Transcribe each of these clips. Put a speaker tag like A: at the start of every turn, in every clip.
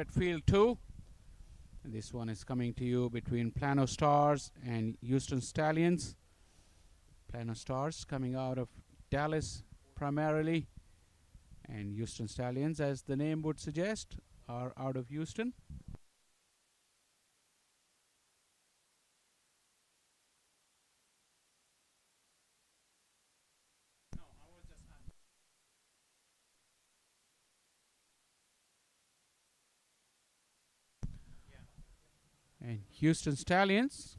A: at field 2. And this one is coming to you between Plano Stars and Houston Stallions. Plano Stars coming out of Dallas primarily, and Houston Stallions, as the name would suggest, are out of Houston. And Houston Stallions,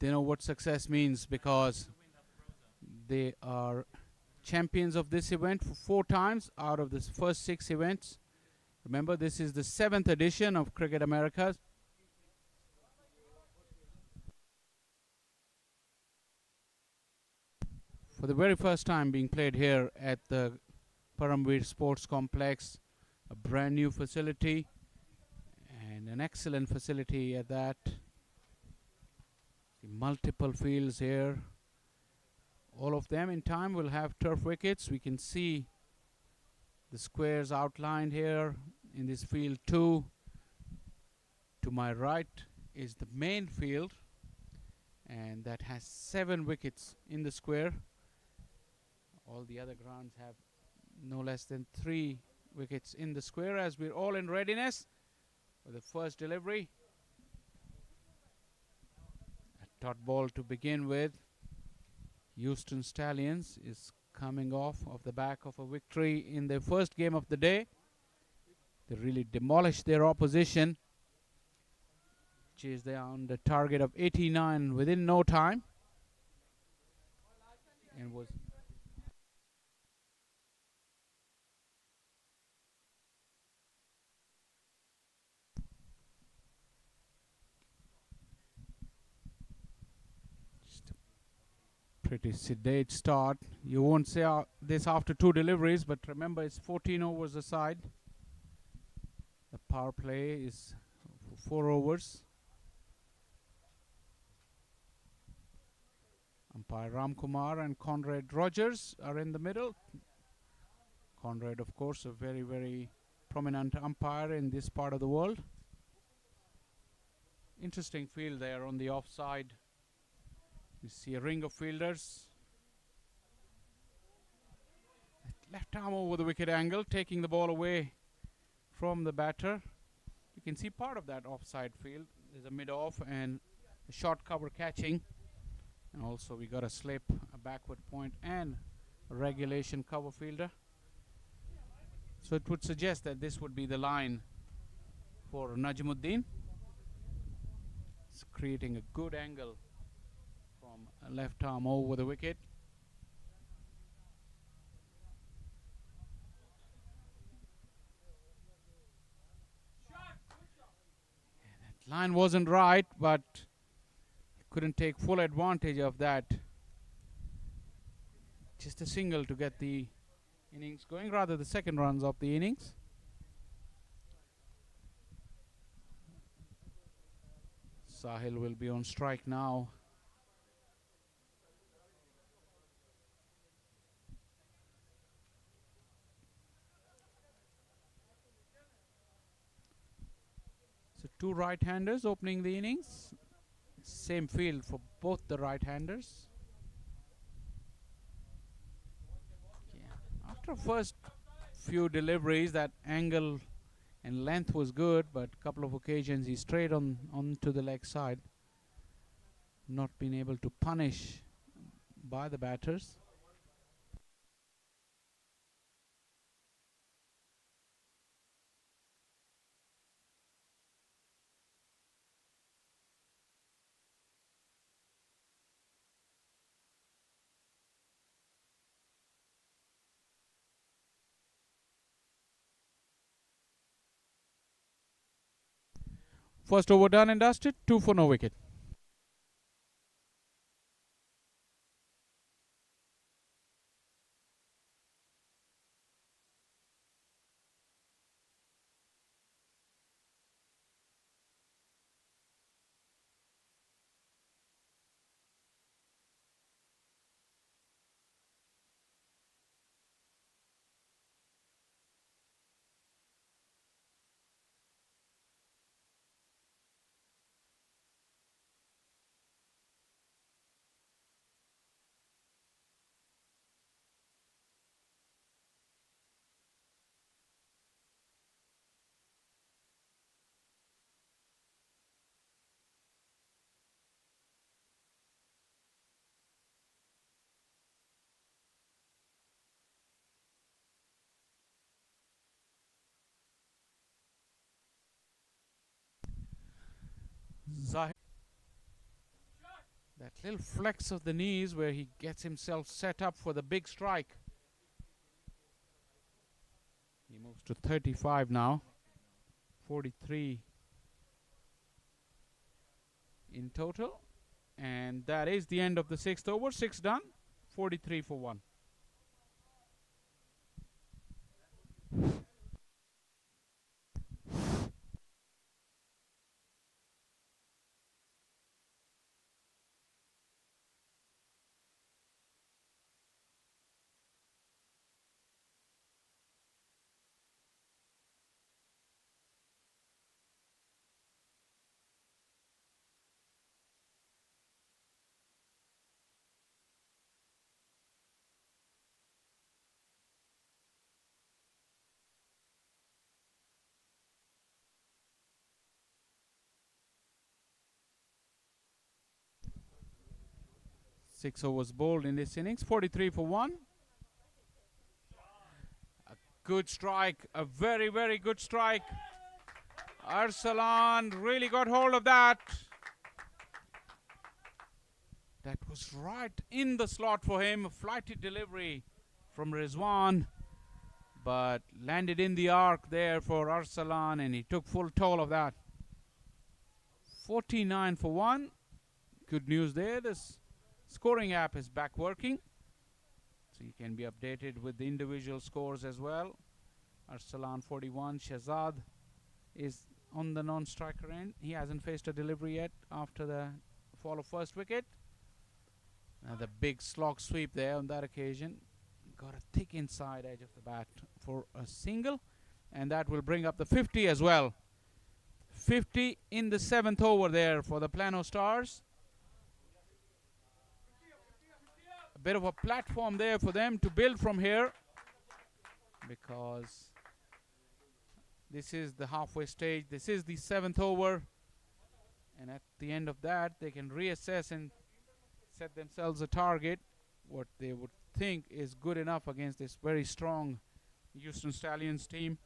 A: they know what success means because they are champions of this event for 4 times out of the first 6 events. Remember, this is the 7th edition of Cricket Americas. For the very first time being played here at the Paramveer Sports Complex, a brand new facility and an excellent facility at that. Multiple fields here. All of them in time will have turf wickets. We can see the squares outlined here in this field 2. To my right is the main field, and that has 7 wickets in the square. All the other grounds have no less than 3 wickets in the square, as we're all in readiness for the first delivery. A dot ball to begin with. Houston Stallions is coming off of the back of a victory in their first game of the day. They really demolished their opposition. Chased down the target of 89 within no time. And was pretty sedate start. You won't say this after 2 deliveries, but remember, it's 14 overs aside. The power play is for 4 overs. Umpire Ram Kumar and Conrad Rogers are in the middle. Conrad, of course, a very, very prominent umpire in this part of the world. Interesting field there on the offside. You see a ring of fielders. Left arm over the wicket angle, taking the ball away from the batter. You can see part of that offside field. There's a mid-off and a short cover catching. And also we got a slip, a backward point, and a regulation cover fielder. So it would suggest that this would be the line for Najmuddin. It's creating a good angle from a left arm over the wicket. That line wasn't right, but couldn't take full advantage of that. Just a single to get the innings going, rather the second runs of the innings. Sahil will be on strike now. So 2 right-handers opening the innings. Same field for both the right-handers. After first few deliveries, that angle and length was good, but a couple of occasions he strayed onto the leg side. Not been able to punish by the batters. First over done and dusted, 2 for no wicket. That little flex of the knees where he gets himself set up for the big strike. He moves to 35 now. 43 in total. And that is the end of the 6th over. 6 done. 43 for 1. Six overs bowled in this innings. 43 for 1. A good strike. A very, very good strike. Arsalan really got hold of that. That was right in the slot for him. A flighted delivery from Rizwan. But landed in the arc there for Arsalan, and he took full toll of that. 49 for 1. Good news there. This scoring app is back working, so you can be updated with the individual scores as well. Arsalan 41. Shahzad is on the non-striker end. He hasn't faced a delivery yet after the fall of first wicket. The big slog sweep there on that occasion. Got a thick inside edge of the bat for a single, and that will bring up the 50 as well. 50 in the 7th over there for the Plano Stars. A bit of a platform there for them to build from here, because this is the halfway stage. This is the 7th over, and at the end of that they can reassess and set themselves a target what they would think is good enough against this very strong Houston Stallions team.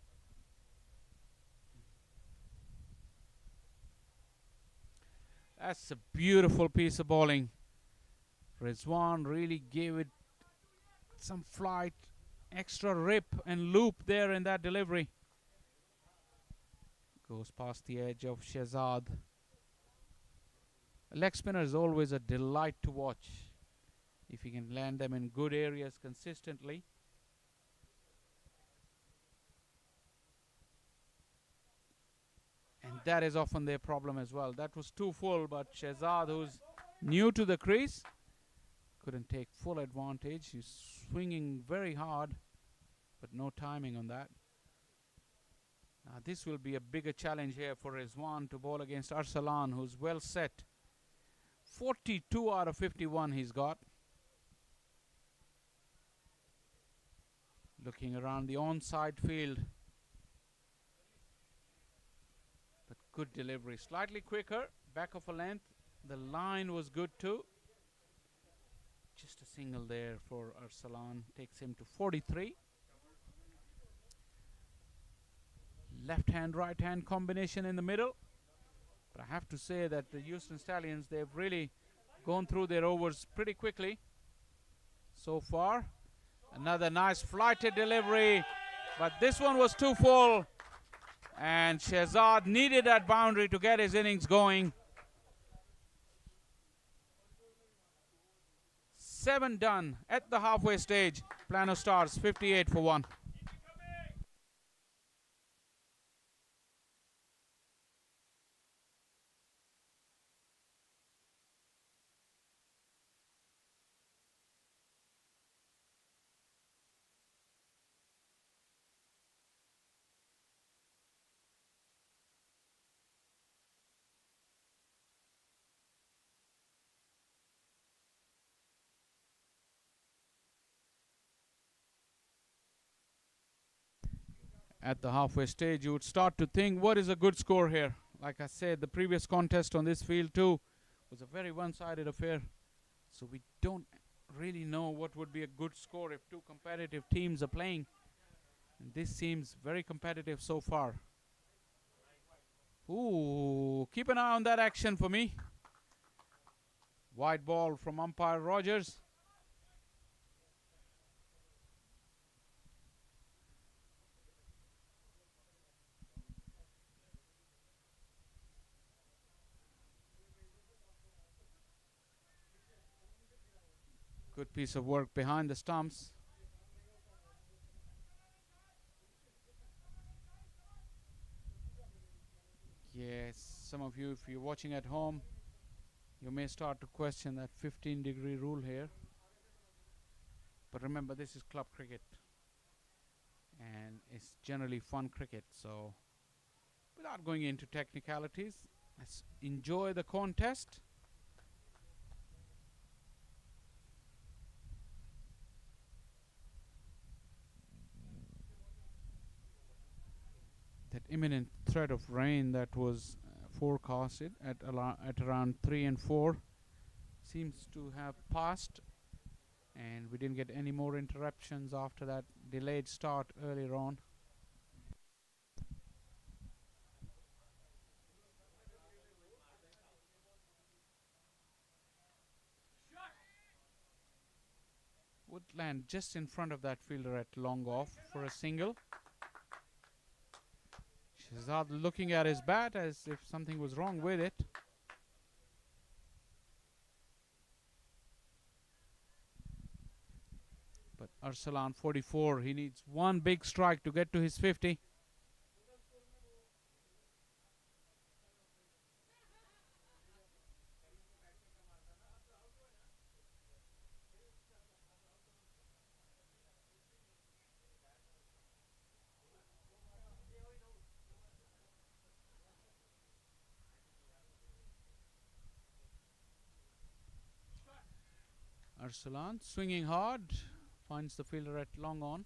A: That's a beautiful piece of bowling. Rizwan really gave it some flight, extra rip and loop there in that delivery. Goes past the edge of Shahzad. A leg spinner is always a delight to watch if you can land them in good areas consistently. And that is often their problem as well. That was too full, but Shahzad, who's new to the crease, couldn't take full advantage. He's swinging very hard, but no timing on that. Now this will be a bigger challenge here for Rizwan to bowl against Arsalan, who's well set. 42 out of 51 he's got. Looking around the onside field. But good delivery. Slightly quicker, back of a length. The line was good too. Just a single there for Arsalan. Takes him to 43. Left hand, right hand combination in the middle. But I have to say that the Houston Stallions, they've really gone through their overs pretty quickly so far. Another nice flighted delivery, but this one was too full, and Shahzad needed that boundary to get his innings going. 7 done at the halfway stage. Plano Stars 58 for 1. At the halfway stage, you would start to think, what is a good score here? Like I said, the previous contest on this field too was a very one-sided affair. So we don't really know what would be a good score if two competitive teams are playing. And this seems very competitive so far. Ooh, keep an eye on that action for me. Wide ball from umpire Rogers. Good piece of work behind the stumps. Yes, some of you, if you're watching at home, you may start to question that 15-degree rule here. But remember, this is club cricket. And it's generally fun cricket. So, without going into technicalities, let's enjoy the contest. That imminent threat of rain that was forecasted at around 3 and 4 seems to have passed, and we didn't get any more interruptions after that delayed start earlier on. Woodland just in front of that fielder at long off for a single. Shahzad looking at his bat as if something was wrong with it. But Arsalan 44, he needs one big strike to get to his 50. Arsalan swinging hard, finds the fielder at long on.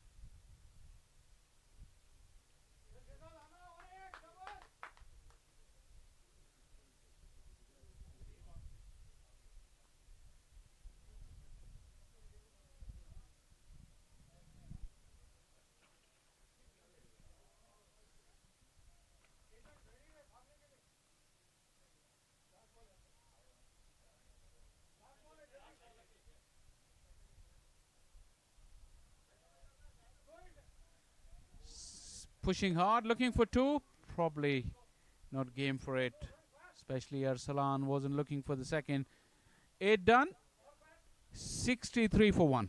A: Pushing hard, looking for two. Probably not game for it. Especially Arsalan wasn't looking for the second. 8 done. 63 for 1.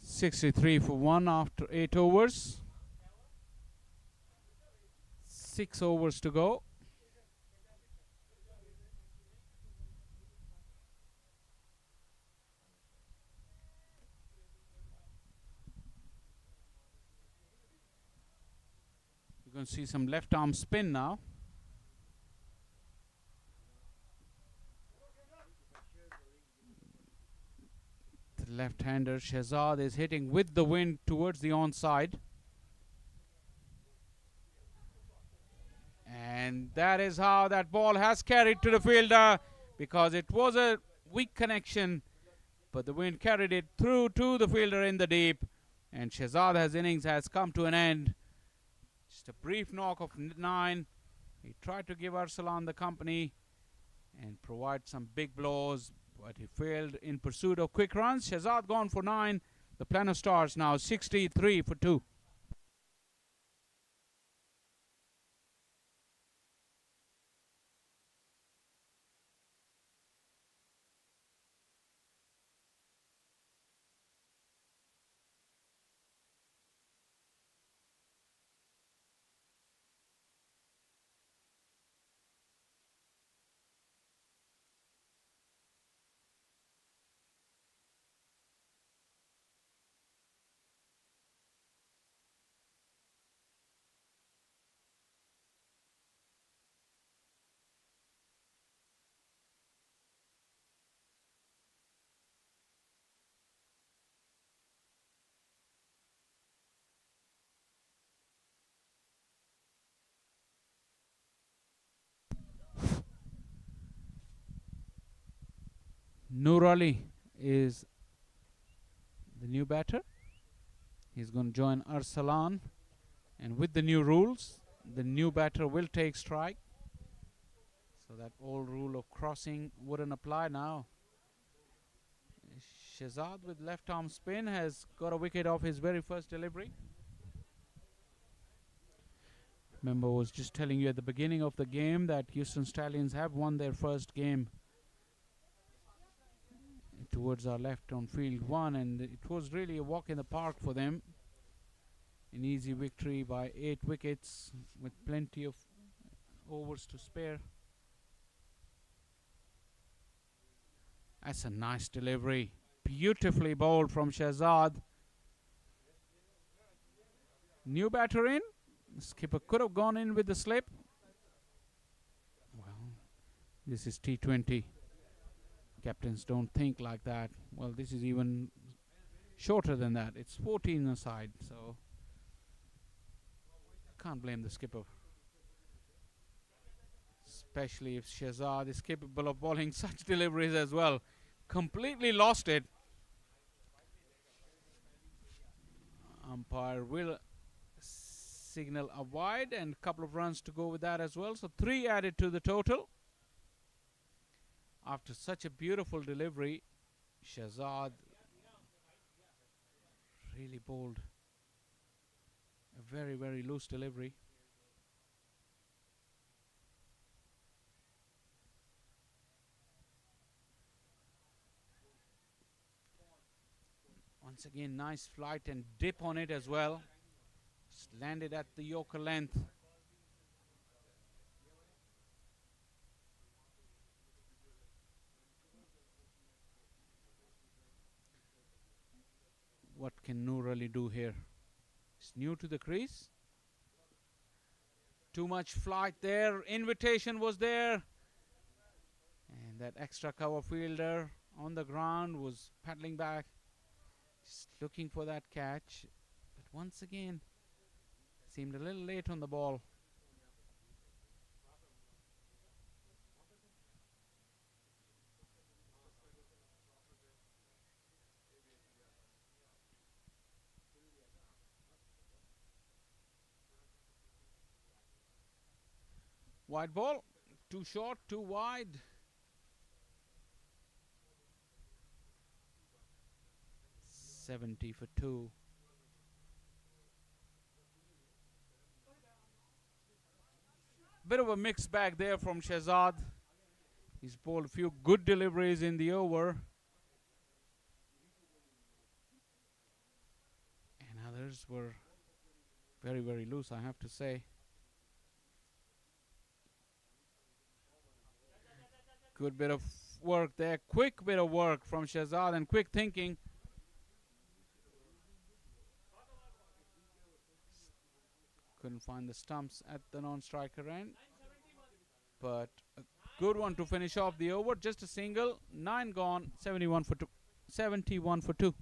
A: $63 for 1 after 8 overs. 6 overs to go. You're going to see some left arm spin now. The Left-hander Shehzad is hitting with the wind towards the onside. And that is how that ball has carried to the fielder, because it was a weak connection, but the wind carried it through to the fielder in the deep. And Shehzad's innings has come to an end. Just a brief knock of 9. He tried to give Arsalan the company and provide some big blows, but he failed in pursuit of quick runs. Shehzad gone for 9. The Plano Stars now 63 for 2. Noor Ali is the new batter. He's going to join Arsalan, and with the new rules, the new batter will take strike, so that old rule of crossing wouldn't apply now. Shehzad with left arm spin has got a wicket off his very first delivery. Remember, I was just telling you at the beginning of the game that Houston Stallions have won their first game towards our left on field 1, and it was really a walk in the park for them. An easy victory by 8 wickets with plenty of overs to spare. That's a nice delivery. Beautifully bowled from Shehzad. New batter in. Skipper could have gone in with the slip. Well, this is T20. Captains don't think like that. Well, this is even shorter than that. It's 14 aside, so can't blame the skipper. Especially if Shehzad is capable of bowling such deliveries as well. Completely lost it. Umpire will signal a wide, and a couple of runs to go with that as well. So 3 added to the total. After such a beautiful delivery, Shehzad really bowled a very, very loose delivery. Once again, nice flight and dip on it as well. Just landed at the Yorker length. What can Noor Ali do here? It's new to the crease. Too much flight there. Invitation was there. And that extra cover fielder on the ground was paddling back, just looking for that catch. But once again, seemed a little late on the ball. Wide ball, too short, too wide. $70 for 2. Bit of a mixed bag there from Shehzad. He's bowled a few good deliveries in the over, and others were very, very loose, I have to say. Good bit of work there. Quick bit of work from Shehzad and quick thinking. Couldn't find the stumps at the non-striker end. But a good one to finish off the over. Just a single. 9 gone. 71 for 2. 71 for 2.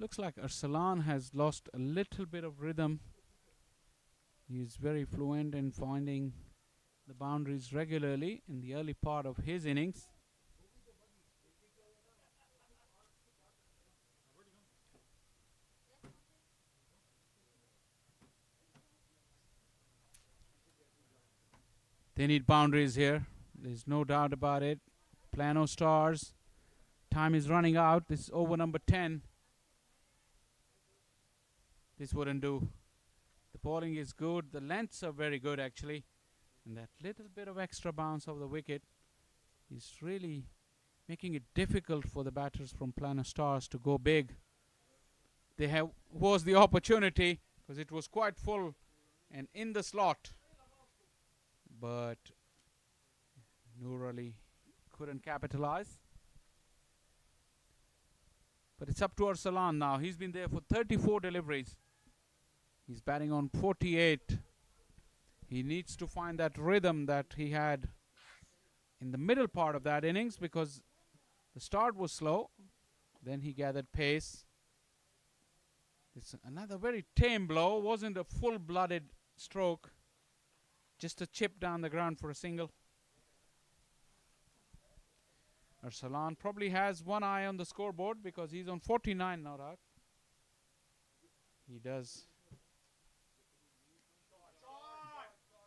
A: Looks like Arsalan has lost a little bit of rhythm. He's very fluent in finding the boundaries regularly in the early part of his innings. They need boundaries here. There's no doubt about it. Plano Stars. Time is running out. This is over number 10. This wouldn't do. The bowling is good. The lengths are very good actually. And that little bit of extra bounce of the wicket is really making it difficult for the batters from Plano Stars to go big. They have was the opportunity because it was quite full and in the slot. But Noor Ali couldn't capitalize. But it's up to Arsalan now. He's been there for 34 deliveries. He's batting on 48. He needs to find that rhythm that he had in the middle part of that innings because the start was slow. Then he gathered pace. It's another very tame blow. Wasn't a full-blooded stroke. Just a chip down the ground for a single. Arsalan probably has one eye on the scoreboard because he's on 49 now, Rag. He does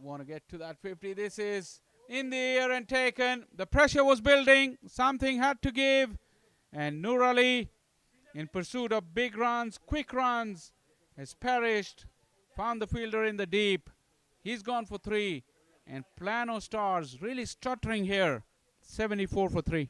A: want to get to that 50. This is in the air and taken. The pressure was building. Something had to give. And Noor Ali, in pursuit of big runs, quick runs, has perished. Found the fielder in the deep. He's gone for 3. And Plano Stars really stuttering here. 74 for 3.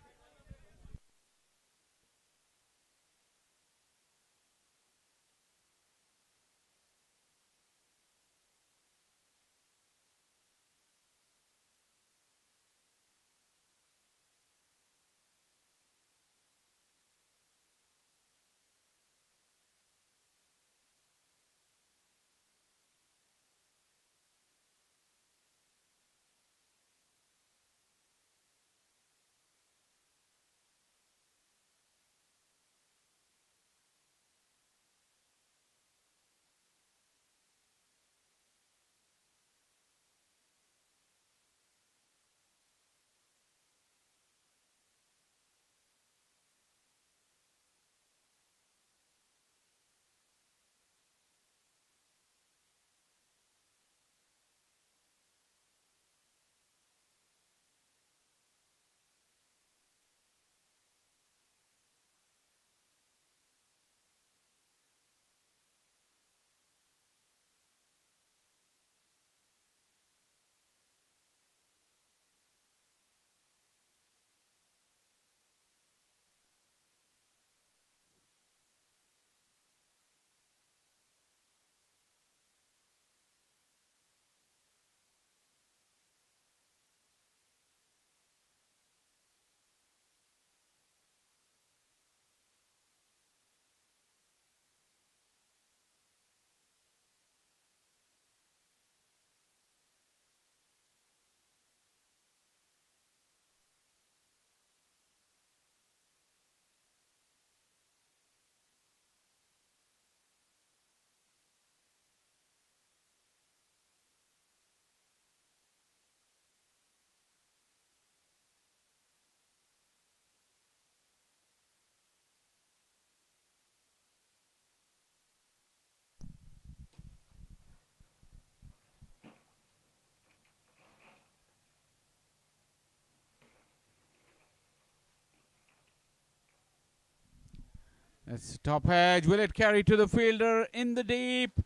A: That's top edge. Will it carry to the fielder in the deep?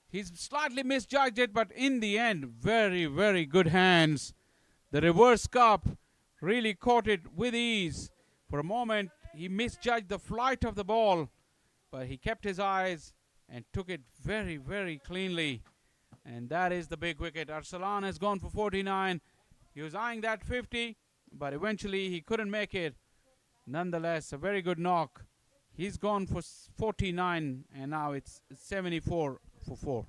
A: He's slightly misjudged it, but in the end, very, very good hands. The reverse cup really caught it with ease. For a moment, he misjudged the flight of the ball, but he kept his eyes and took it very, very cleanly. And that is the big wicket. Arsalan has gone for 49. He was eyeing that 50, but eventually he couldn't make it. Nonetheless, a very good knock. He's gone for 49, and now it's 74 for 4.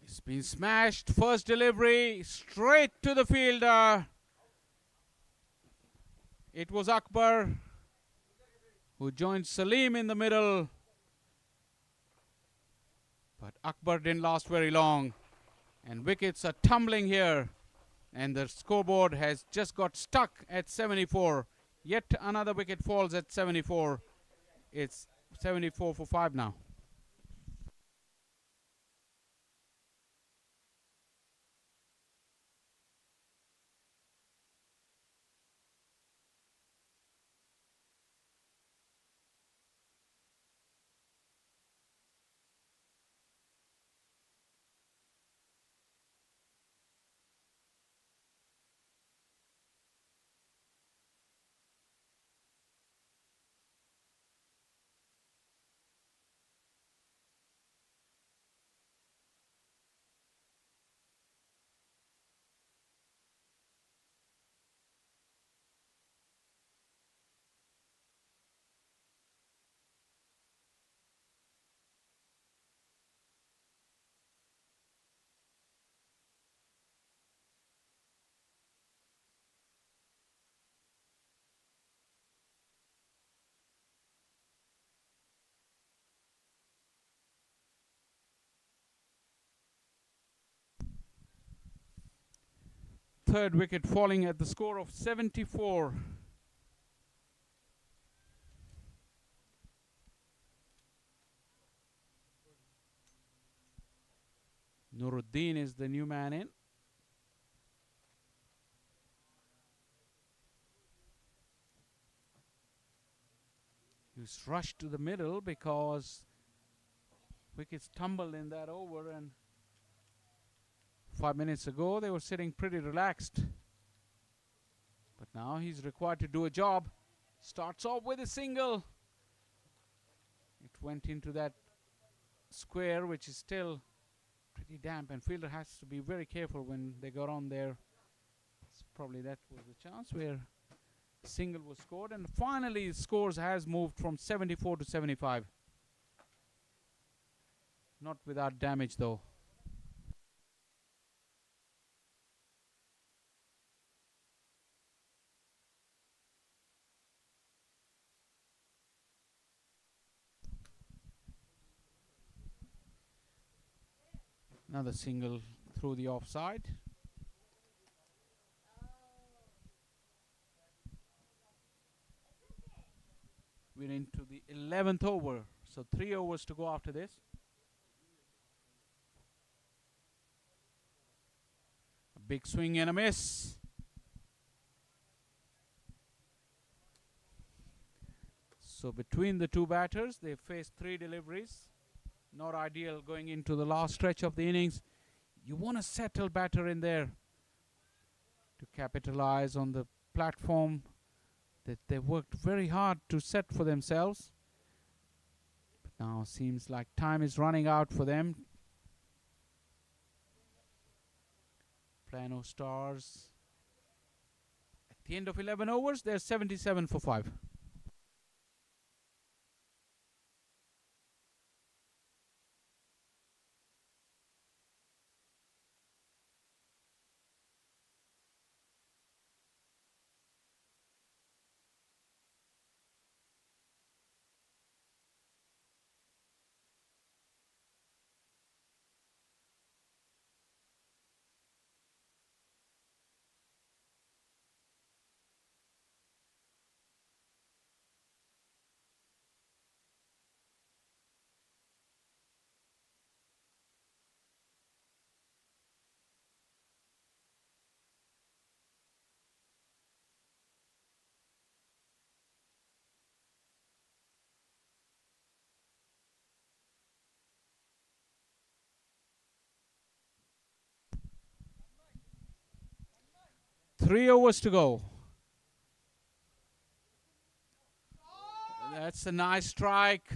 A: It's been smashed. First delivery straight to the fielder. It was Akbar who joined Salim in the middle. But Akbar didn't last very long. And wickets are tumbling here. And the scoreboard has just got stuck at 74. Yet another wicket falls at 74. It's 74 for 5 now. Third wicket falling at the score of 74. Nuruddin is the new man in. He was rushed to the middle because wickets tumbled in that over, and 5 minutes ago they were sitting pretty relaxed. But now he's required to do a job. Starts off with a single. It went into that square, which is still pretty damp, and fielder has to be very careful when they got on there. So probably that was the chance where single was scored, and finally the scores has moved from 74 to 75. Not without damage though. Another single through the offside. We're into the 11th over, so 3 overs to go after this. A big swing and a miss. So between the two batters, they faced 3 deliveries. Not ideal going into the last stretch of the innings. You want a settled batter in there to capitalize on the platform that they worked very hard to set for themselves. But now seems like time is running out for them. Plano Stars. At the end of 11 overs, they're 77 for 5. 3 overs to go. That's a nice strike,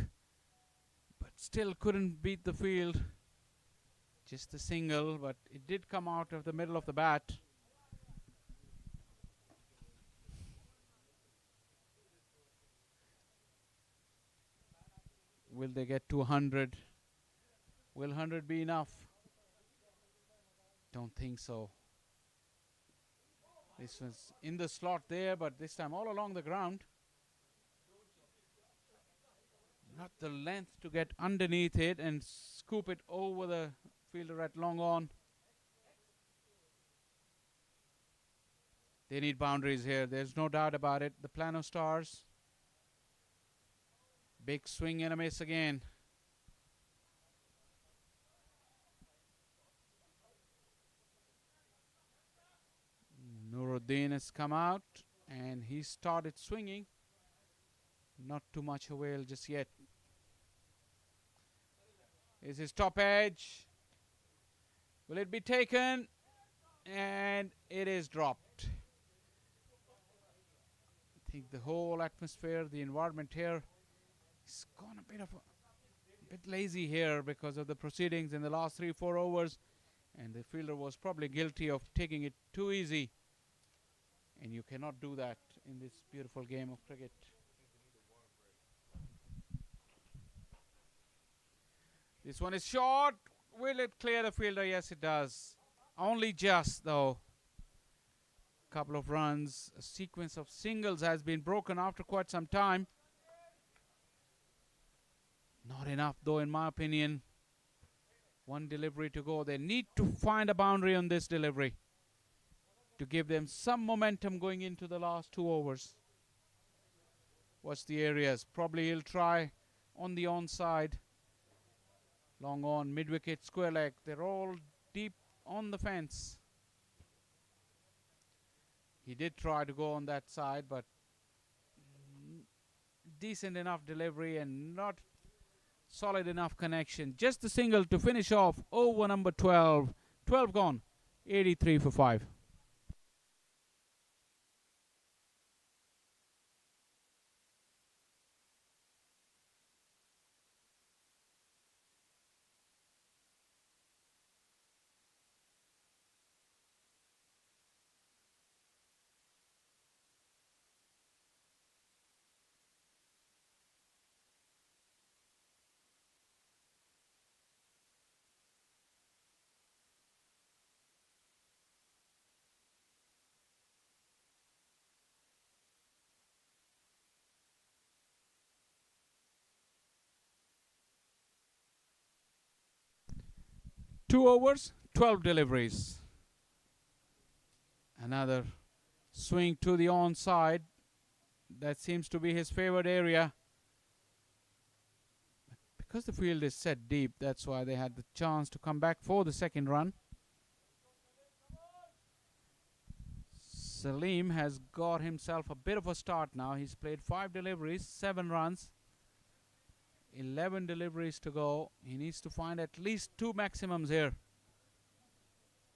A: but still couldn't beat the field. Just a single, but it did come out of the middle of the bat. Will they get to 100? Will 100 be enough? Don't think so. This was in the slot there, but this time all along the ground. Not the length to get underneath it and scoop it over the fielder at long on. They need boundaries here. There's no doubt about it. The Plano Stars. Big swing and a miss again. Nuruddin has come out and he started swinging. Not too much avail just yet. Is his top edge. Will it be taken? And it is dropped. I think the whole atmosphere, the environment here, is gone a bit lazy here because of the proceedings in the last 3-4 overs, and the fielder was probably guilty of taking it too easy, and you cannot do that in this beautiful game of cricket. This one is short. Will it clear the fielder? Yes, it does. Only just, though. Couple of runs. A sequence of singles has been broken after quite some time. Not enough, though, in my opinion. One delivery to go. They need to find a boundary on this delivery to give them some momentum going into the last 2 overs. Watch the areas. Probably he'll try on the onside. Long on, mid-wicket, square leg. They're all deep on the fence. He did try to go on that side, but decent enough delivery and not solid enough connection. Just a single to finish off over number 12. 12 gone. 83 for 5. Two overs, 12 deliveries. Another swing to the onside. That seems to be his favorite area. Because the field is set deep, that's why they had the chance to come back for the second run. Salim has got himself a bit of a start now. He's played 5 deliveries, 7 runs. 11 deliveries to go. He needs to find at least 2 maximums here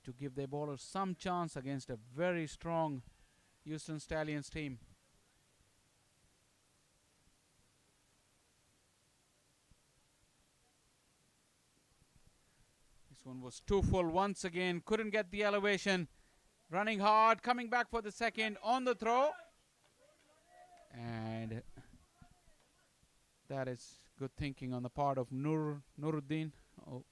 A: to give their bowlers some chance against a very strong Houston Stallions team. This one was too full once again. Couldn't get the elevation. Running hard, coming back for the second on the throw. And that is good thinking on the part of Nuruddin. Oh.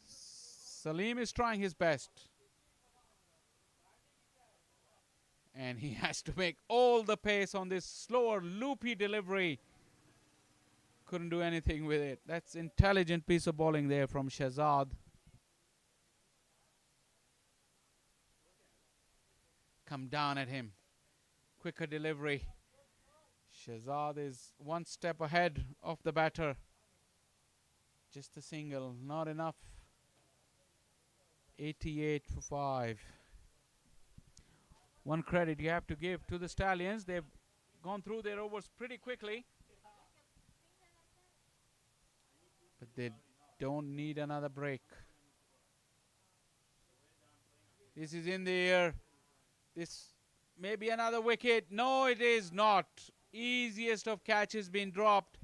A: Salim is trying his best. And he has to make all the pace on this slower, loopy delivery. Couldn't do anything with it. That's intelligent piece of bowling there from Shahzad. Come down at him. Quicker delivery. Shahzad is one step ahead of the batter. Just a single, not enough. 88 for 5. One credit you have to give to the Stallions. They've gone through their overs pretty quickly. But they don't need another break. This is in the air. This may be another wicket. No, it is not. Easiest of catches been dropped.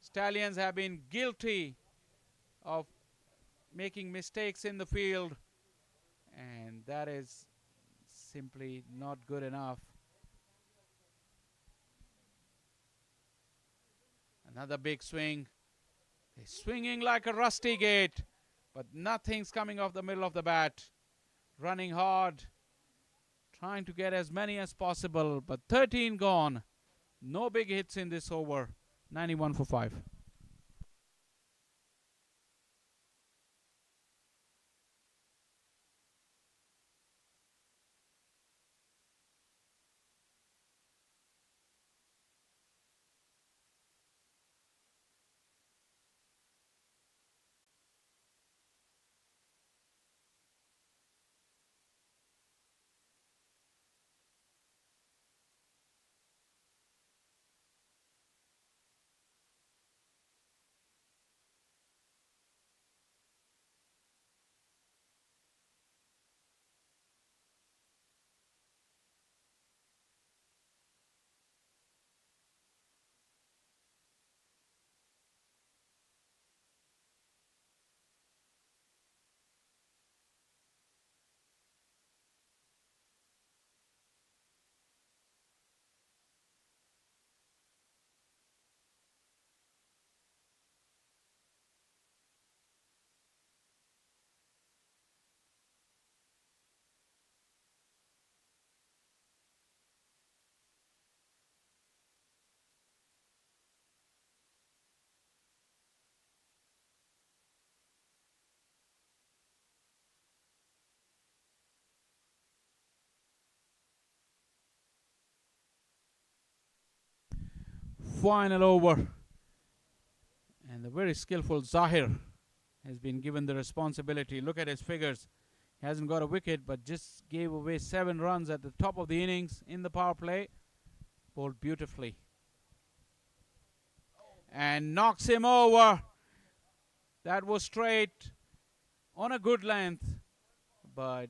A: Stallions have been guilty of making mistakes in the field, and that is simply not good enough. Another big swing. They're swinging like a rusty gate, but nothing's coming off the middle of the bat. Running hard, trying to get as many as possible, but 13 gone. No big hits in this over. 91 for 5. Final over. And the very skillful Zahir has been given the responsibility. Look at his figures. He hasn't got a wicket, but just gave away 7 runs at the top of the innings in the power play. Bowled beautifully. And knocks him over. That was straight on a good length, but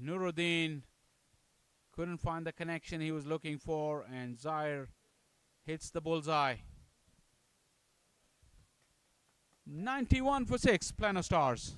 A: Nuruddin couldn't find the connection he was looking for, and Zahir hits the bullseye. 91 for 6, Plano Stars.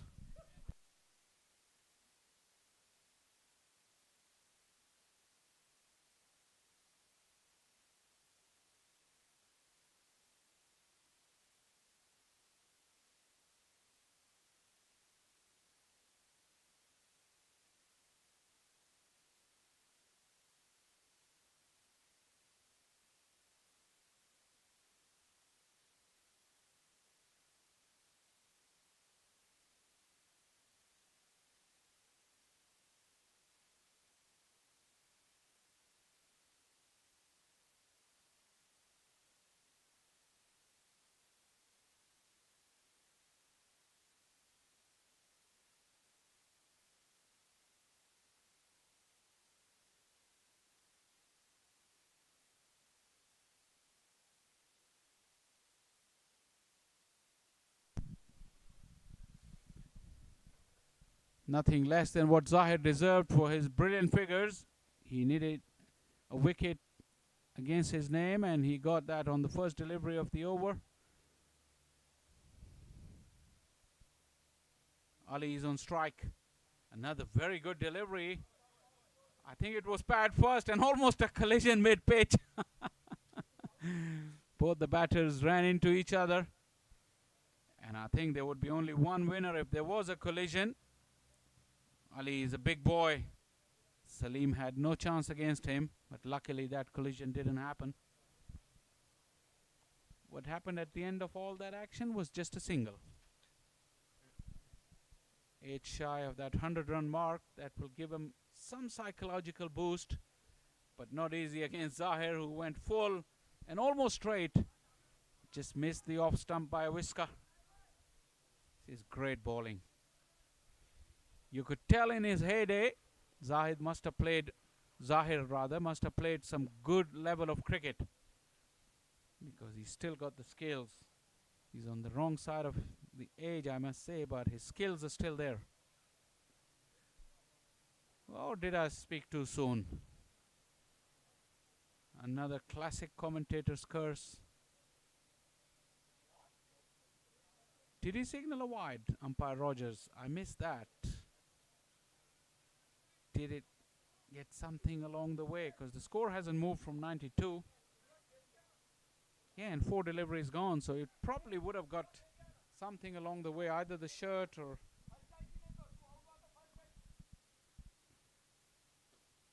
A: Nothing less than what Zahir deserved for his brilliant figures. He needed a wicket against his name, and he got that on the first delivery of the over. Ali is on strike. Another very good delivery. I think it was pad first and almost a collision mid-pitch. Both the batters ran into each other. And I think there would be only one winner if there was a collision. Ali is a big boy. Salim had no chance against him, but luckily that collision didn't happen. What happened at the end of all that action was just a single. 8 shy of that 100-run mark. That will give him some psychological boost, but not easy against Zahir, who went full and almost straight. Just missed the off stump by a whisker. This is great bowling. You could tell in his heyday, Zahir must have played some good level of cricket, because he's still got the skills. He's on the wrong side of the age, I must say, but his skills are still there. Or did I speak too soon? Another classic commentator's curse. Did he signal a wide, umpire Rogers? I missed that. Did it get something along the way? Because the score hasn't moved from 92. Yeah, and 4 deliveries gone, so it probably would have got something along the way, either the shirt or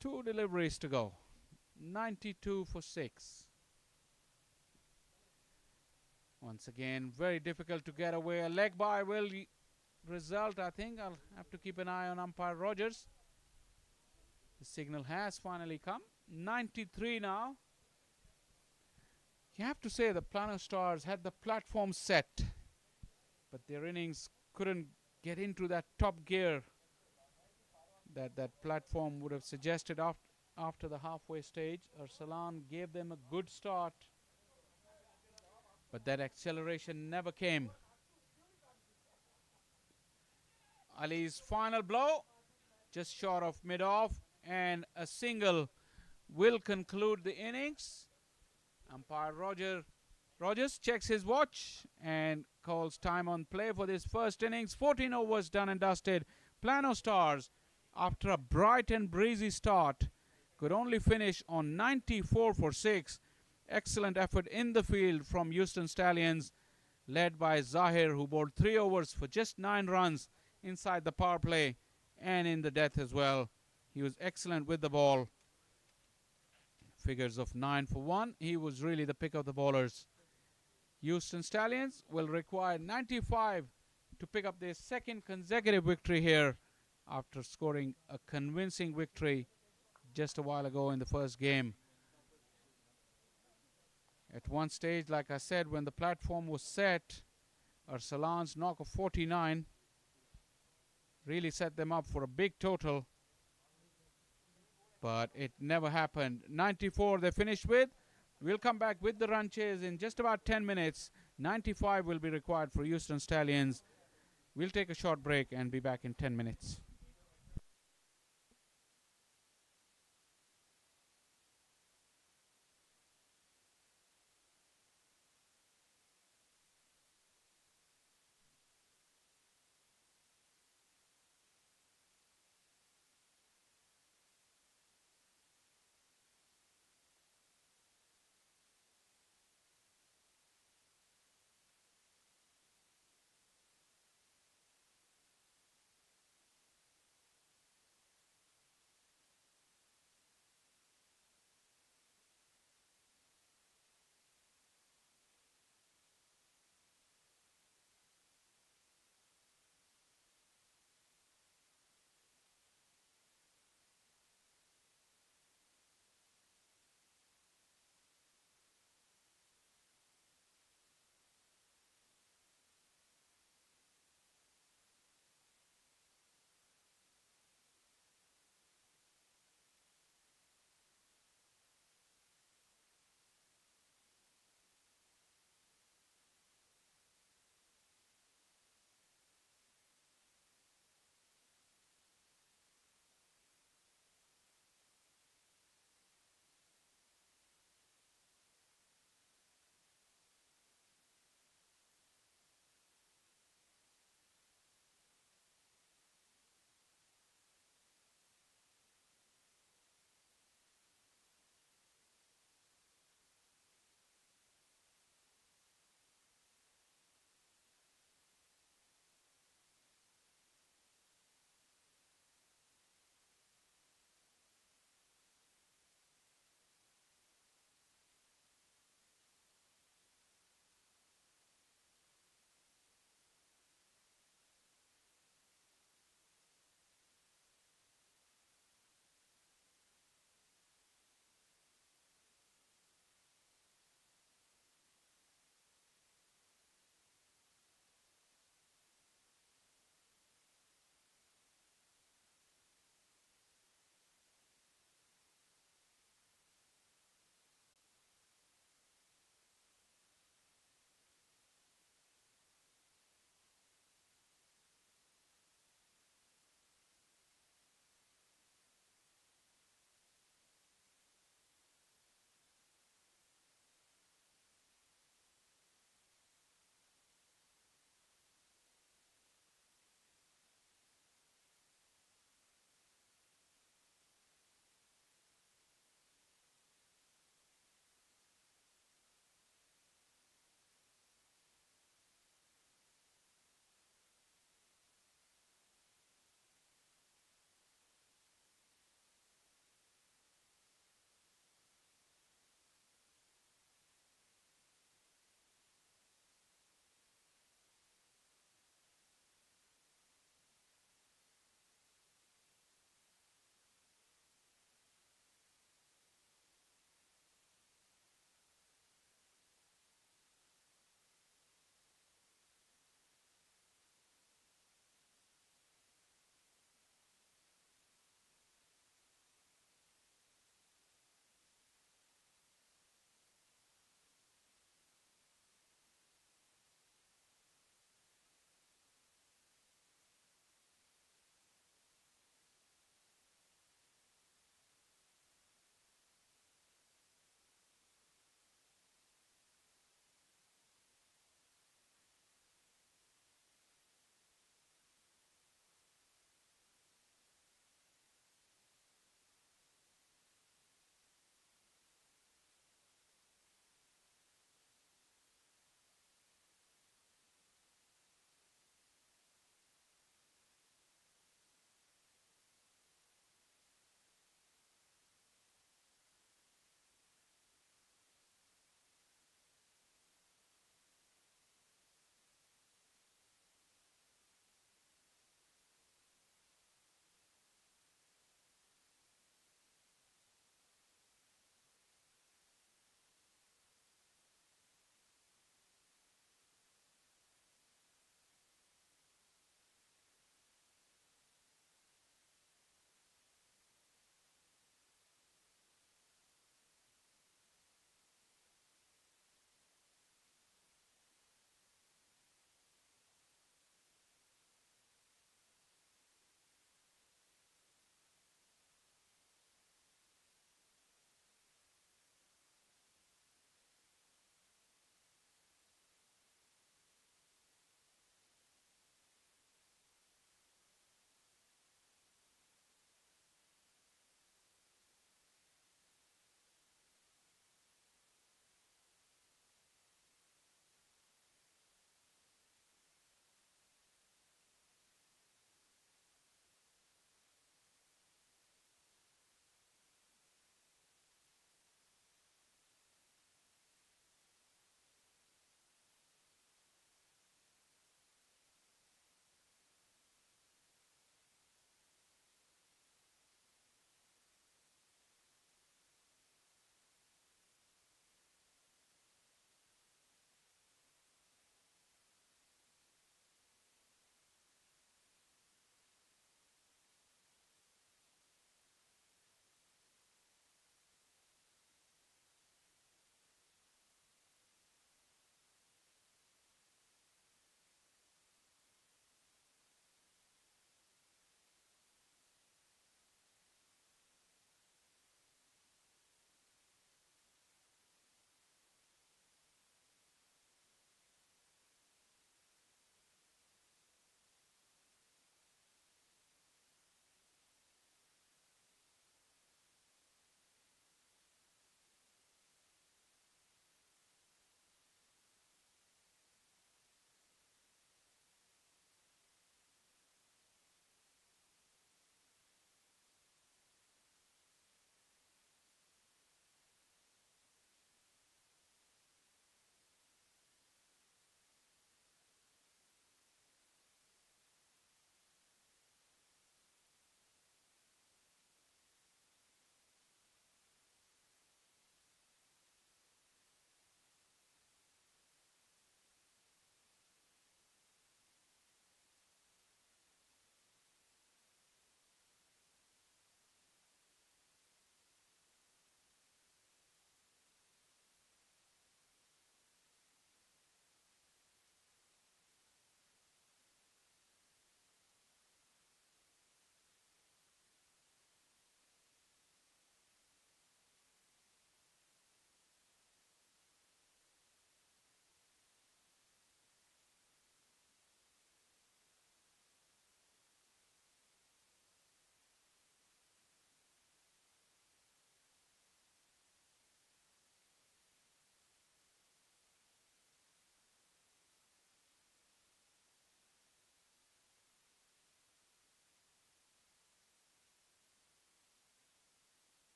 A: 2 deliveries to go. 92 for 6. Once again, very difficult to get away. A leg by will result, I think. I'll have to keep an eye on umpire Rogers. The signal has finally come. 93 now. You have to say the Plano Stars had the platform set, but their innings couldn't get into that top gear that platform would have suggested after the halfway stage. Arsalan gave them a good start, but that acceleration never came. Ali's final blow, just short of mid-off, and a single will conclude the innings. Umpire Rogers checks his watch and calls time on play for this first innings. 14 overs done and dusted. Plano Stars, after a bright and breezy start, could only finish on 94 for 6. Excellent effort in the field from Houston Stallions, led by Zahir, who bowled 3 overs for just 9 runs inside the power play and in the death as well. He was excellent with the ball. Figures of 9 for 1. He was really the pick of the bowlers. Houston Stallions will require 95 to pick up their second consecutive victory here after scoring a convincing victory just a while ago in the first game. At one stage, like I said, when the platform was set, Arsalan's knock of 49 really set them up for a big total, but it never happened. 94 they finished with. We'll come back with the run chase in just about 10 minutes. 95 will be required for Houston Stallions. We'll take a short break and be back in 10 minutes.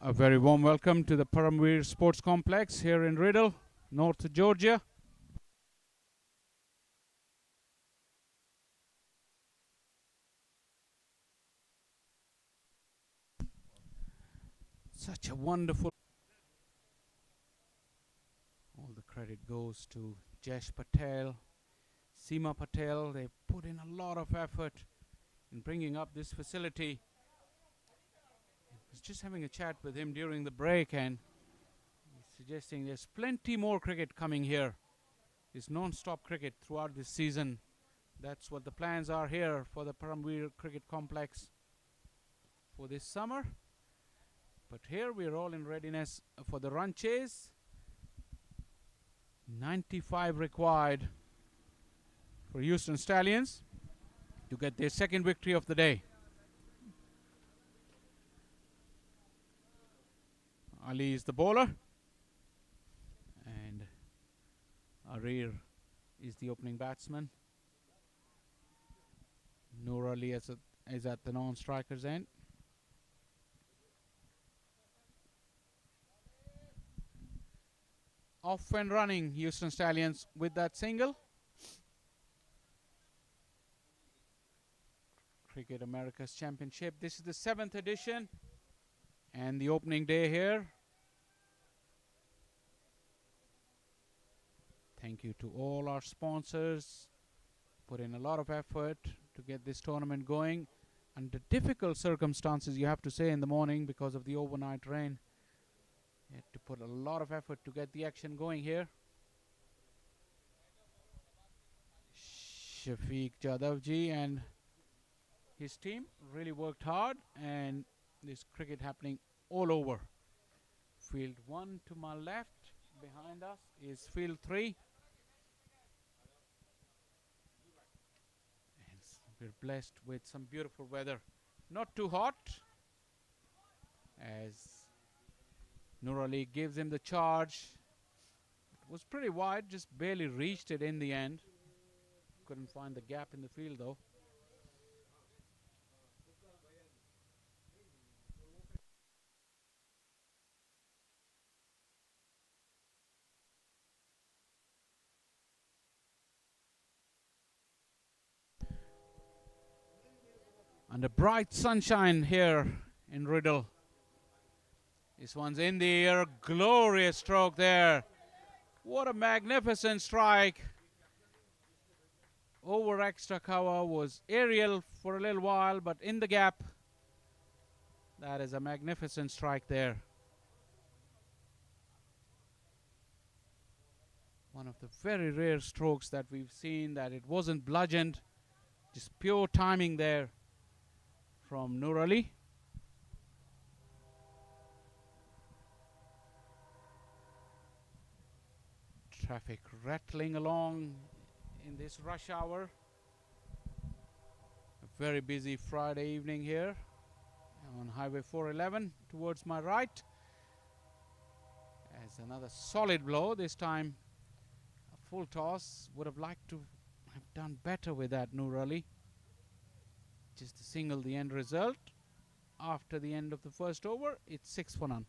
A: A very warm welcome to the Paramveer Sports Complex here in Riddle, North Georgia. Such a wonderful... All the credit goes to Jesh Patel, Seema Patel. They put in a lot of effort in bringing up this facility. I was just having a chat with him during the break, and he's suggesting there's plenty more cricket coming here. It's non-stop cricket throughout this season. That's what the plans are here for the Paramveer Cricket Complex for this summer. But here we're all in readiness for the run chase. 95 required for Houston Stallions to get their second victory of the day. Ali is the bowler, and Arir is the opening batsman. Noor Ali is at the non-striker's end. Off and running, Houston Stallions with that single. Cricket America's Championship. This is the 7th edition and the opening day here. Thank you to all our sponsors. Put in a lot of effort to get this tournament going under difficult circumstances, you have to say, in the morning because of the overnight rain. You had to put a lot of effort to get the action going here. Shafiq Jadavji and his team really worked hard, and there's cricket happening all over. Field 1 to my left, behind us is field 3. And we're blessed with some beautiful weather. Not too hot, as Noor Ali gives him the charge. It was pretty wide, just barely reached it in the end. Couldn't find the gap in the field though. Under bright sunshine here in Riddle. This one's in the air, glorious stroke there. What a magnificent strike. Over extra cover, was aerial for a little while, but in the gap. That is a magnificent strike there. One of the very rare strokes that we've seen, that it wasn't bludgeoned, just pure timing there from Noor Ali. Traffic rattling along in this rush hour. A very busy Friday evening here on Highway 411 towards my right. As another solid blow, this time a full toss. Would have liked to have done better with that, Noor Ali. Just a single, the end result. After the end of the first over, it's 6 for none.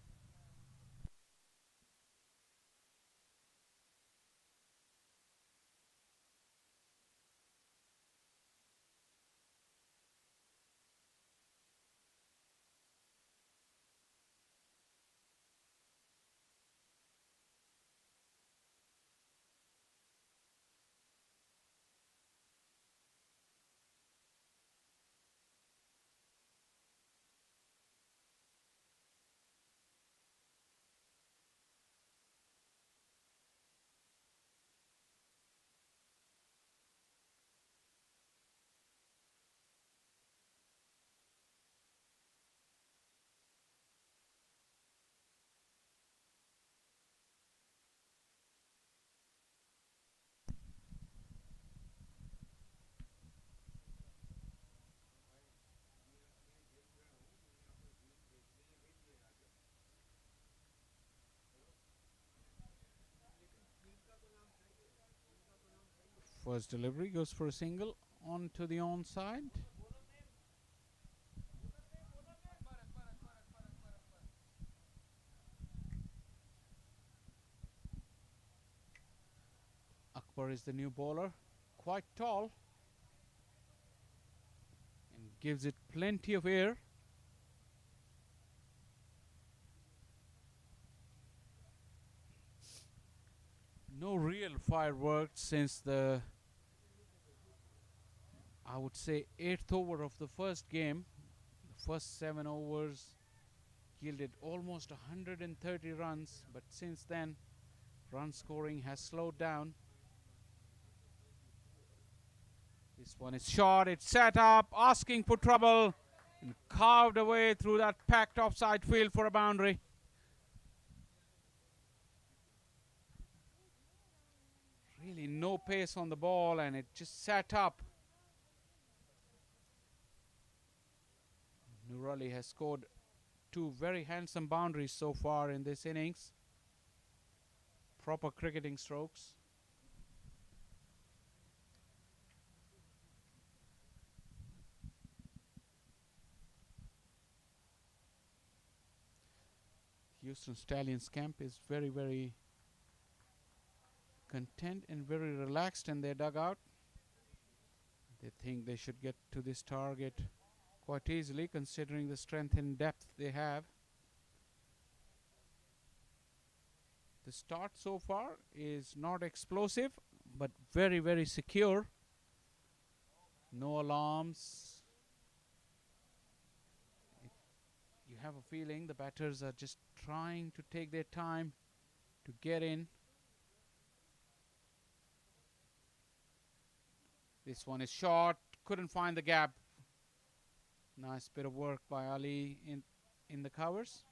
A: First delivery goes for a single onto the onside. Akbar is the new bowler, quite tall and gives it plenty of air. No real fireworks since the, I would say, 8th over of the first game. The first 7 overs yielded almost 130 runs, but since then run scoring has slowed down. This one is short, it's set up, asking for trouble, and carved away through that packed offside field for a boundary. Really no pace on the ball, and it just sat up. Nurali has scored 2 very handsome boundaries so far in this innings. Proper cricketing strokes. Houston Stallions camp is very, very content and very relaxed in their dugout. They think they should get to this target quite easily, considering the strength and depth they have. The start so far is not explosive, but very, very secure. No alarms. You have a feeling the batters are just trying to take their time to get in. This one is short, couldn't find the gap. Nice bit of work by Ali in the covers.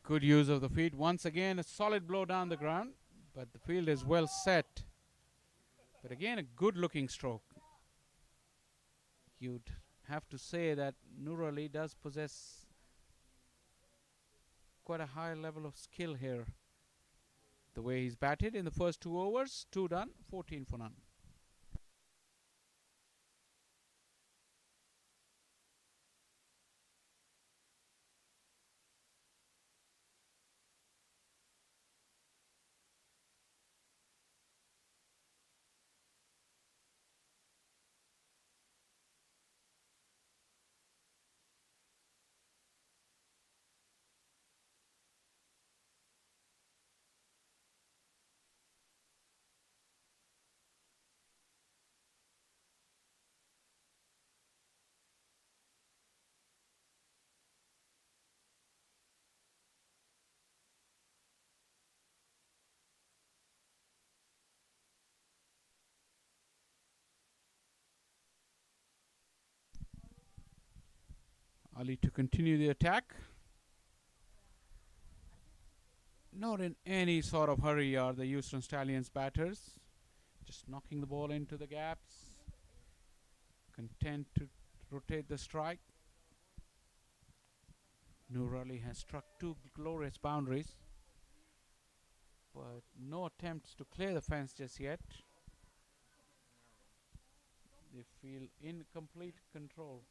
A: Good use of the feet. Once again, a solid blow down the ground, but the field is well set. But again, a good looking stroke. You'd have to say that Nur Ali does possess quite a high level of skill here. The way he's batted in the first 2 overs, 2 done, 14 for none. Ali to continue the attack. Not in any sort of hurry are the Houston Stallions batters. Just knocking the ball into the gaps. Content to rotate the strike. Nur Ali has struck 2 glorious boundaries, but no attempts to clear the fence just yet. They feel in complete control.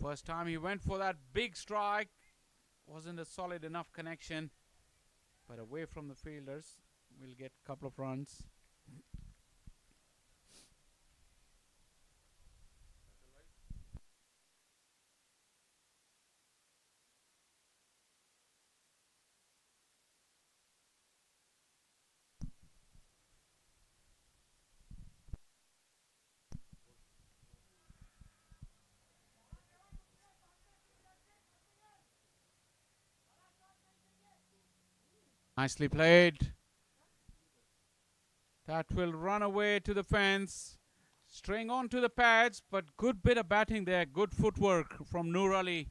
A: First time he went for that big strike. Wasn't a solid enough connection, but away from the fielders. We'll get a couple of runs. Nicely played. That will run away to the fence. Straying onto the pads, but good bit of batting there. Good footwork from Nur Ali.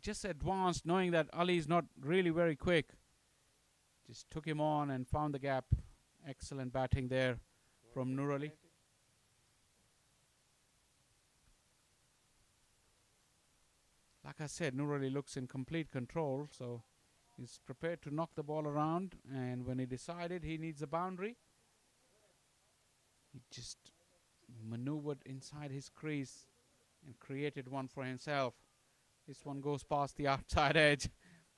A: Just advanced, knowing that Ali is not really very quick. Just took him on and found the gap. Excellent batting there from Nur Ali. Like I said, Nur Ali looks in complete control, so He's prepared to knock the ball around, and when he decided he needs a boundary, he just maneuvered inside his crease and created one for himself. This one goes past the outside edge.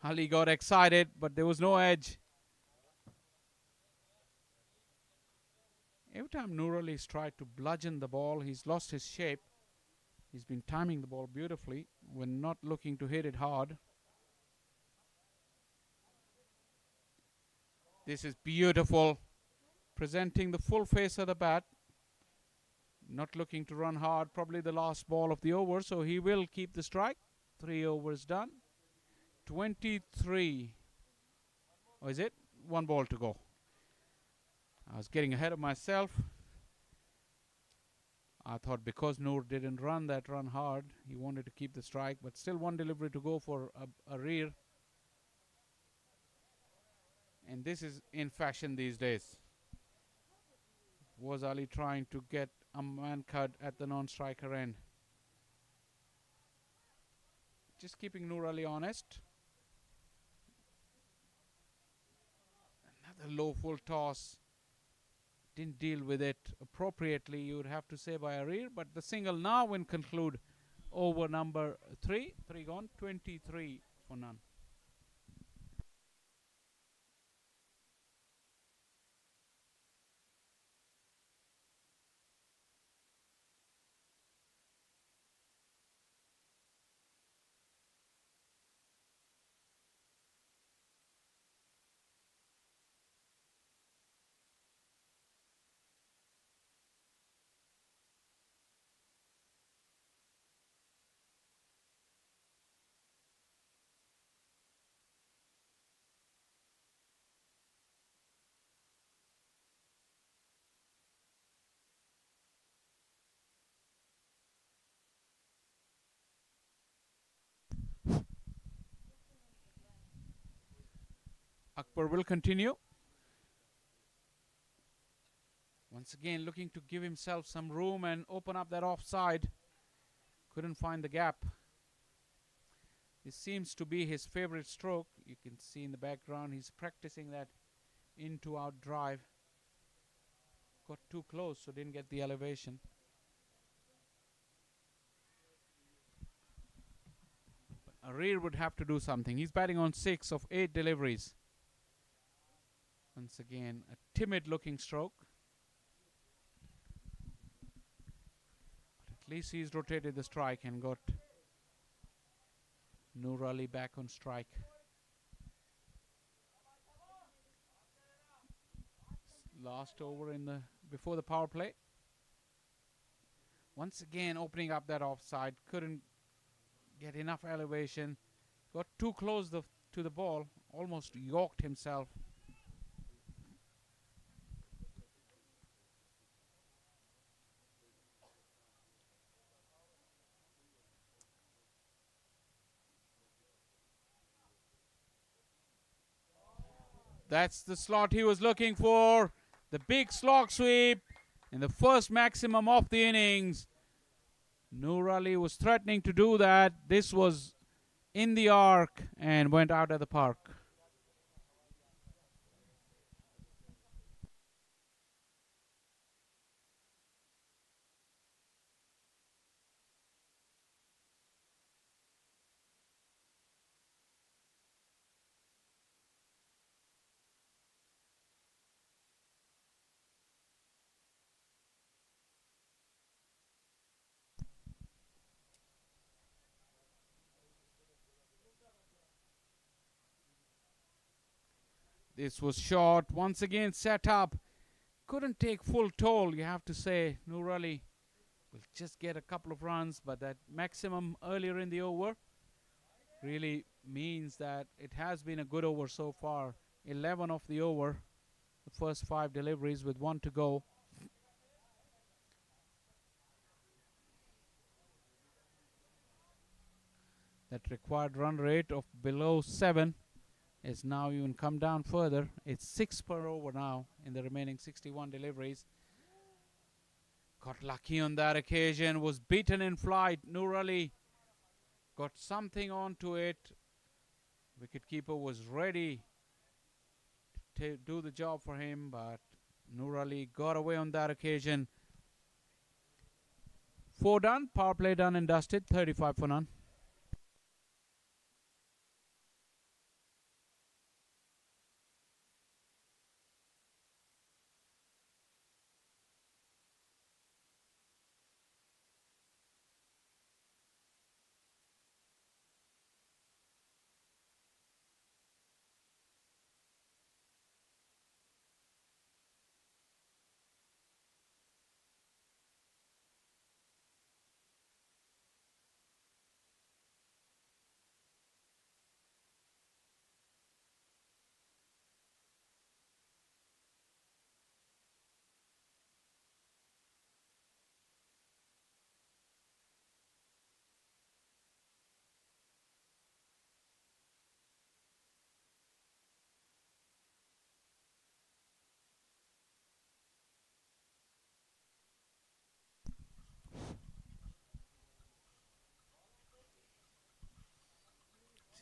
A: Ali got excited, but there was no edge. Every time Nur Ali's tried to bludgeon the ball, he's lost his shape. He's been timing the ball beautifully when not looking to hit it hard. This is beautiful. Presenting the full face of the bat. Not looking to run hard. Probably the last ball of the over, so he will keep the strike. 3 overs done. 23. Or is it? 1 ball to go. I was getting ahead of myself. I thought because Noor didn't run that run hard, he wanted to keep the strike, but still 1 delivery to go for a rear. And this is in fashion these days. Was Ali trying to get a man cut at the non-striker end? Just keeping Noor Ali honest. Another low full toss. Didn't deal with it appropriately, you would have to say, by a rear, but the single now will conclude over number 3. 3 gone, 23 for none. Akbar will continue. Once again looking to give himself some room and open up that offside. Couldn't find the gap. This seems to be his favorite stroke. You can see in the background he's practicing that in to out drive. Got too close, so didn't get the elevation. But Arir would have to do something. He's batting on 6 of 8 deliveries. Once again, a timid looking stroke. But at least he's rotated the strike and got Nur Ali back on strike. Last over in the before the power play. Once again opening up that offside. Couldn't get enough elevation. Got too close to the ball. Almost yoked himself. That's the slot he was looking for. The big slog sweep in the first maximum of the innings. Nur Ali was threatening to do that. This was in the arc and went out of the park. This was short. Once again set up. Couldn't take full toll, you have to say. Nur Ali will just get a couple of runs, but that maximum earlier in the over really means that it has been a good over so far. 11 of the over. The first 5 deliveries with 1 to go. That required run rate of below 7 is now even come down further. It's 6 per over now in the remaining 61 deliveries. Got lucky on that occasion, was beaten in flight. Nur Ali got something onto it. Wicketkeeper was ready to do the job for him, but Nur Ali got away on that occasion. 4 done, power play done and dusted, 35 for none.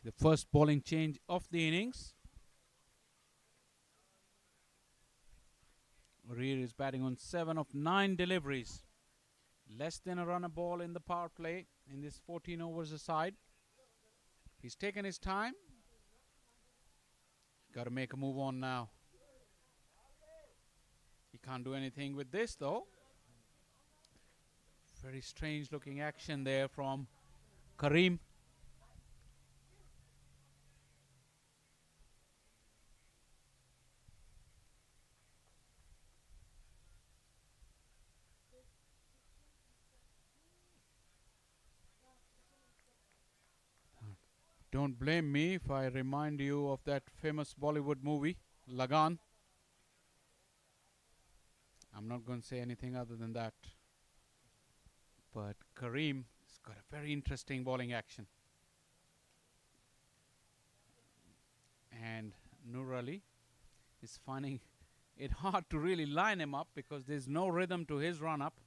A: The first bowling change of the innings. Rear is batting on 7 of 9 deliveries. Less than a run a ball in the power play in this 14 overs aside. He's taken his time. Got to make a move on now. He can't do anything with this though. Very strange looking action there from Kareem. Don't blame me if I remind you of that famous Bollywood movie, Lagan. I'm not going to say anything other than that. But Kareem has got a very interesting bowling action. And Nur Ali is finding it hard to really line him up because there's no rhythm to his run up.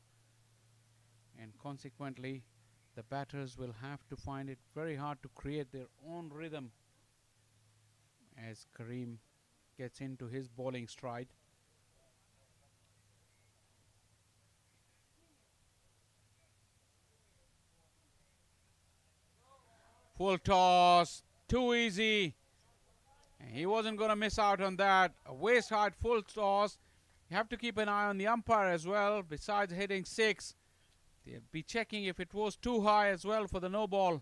A: And consequently, the batters will have to find it very hard to create their own rhythm as Kareem gets into his bowling stride. Full toss, too easy. And he wasn't going to miss out on that. A waist hard full toss. You have to keep an eye on the umpire as well. Besides hitting 6, they'll be checking if it was too high as well for the no ball.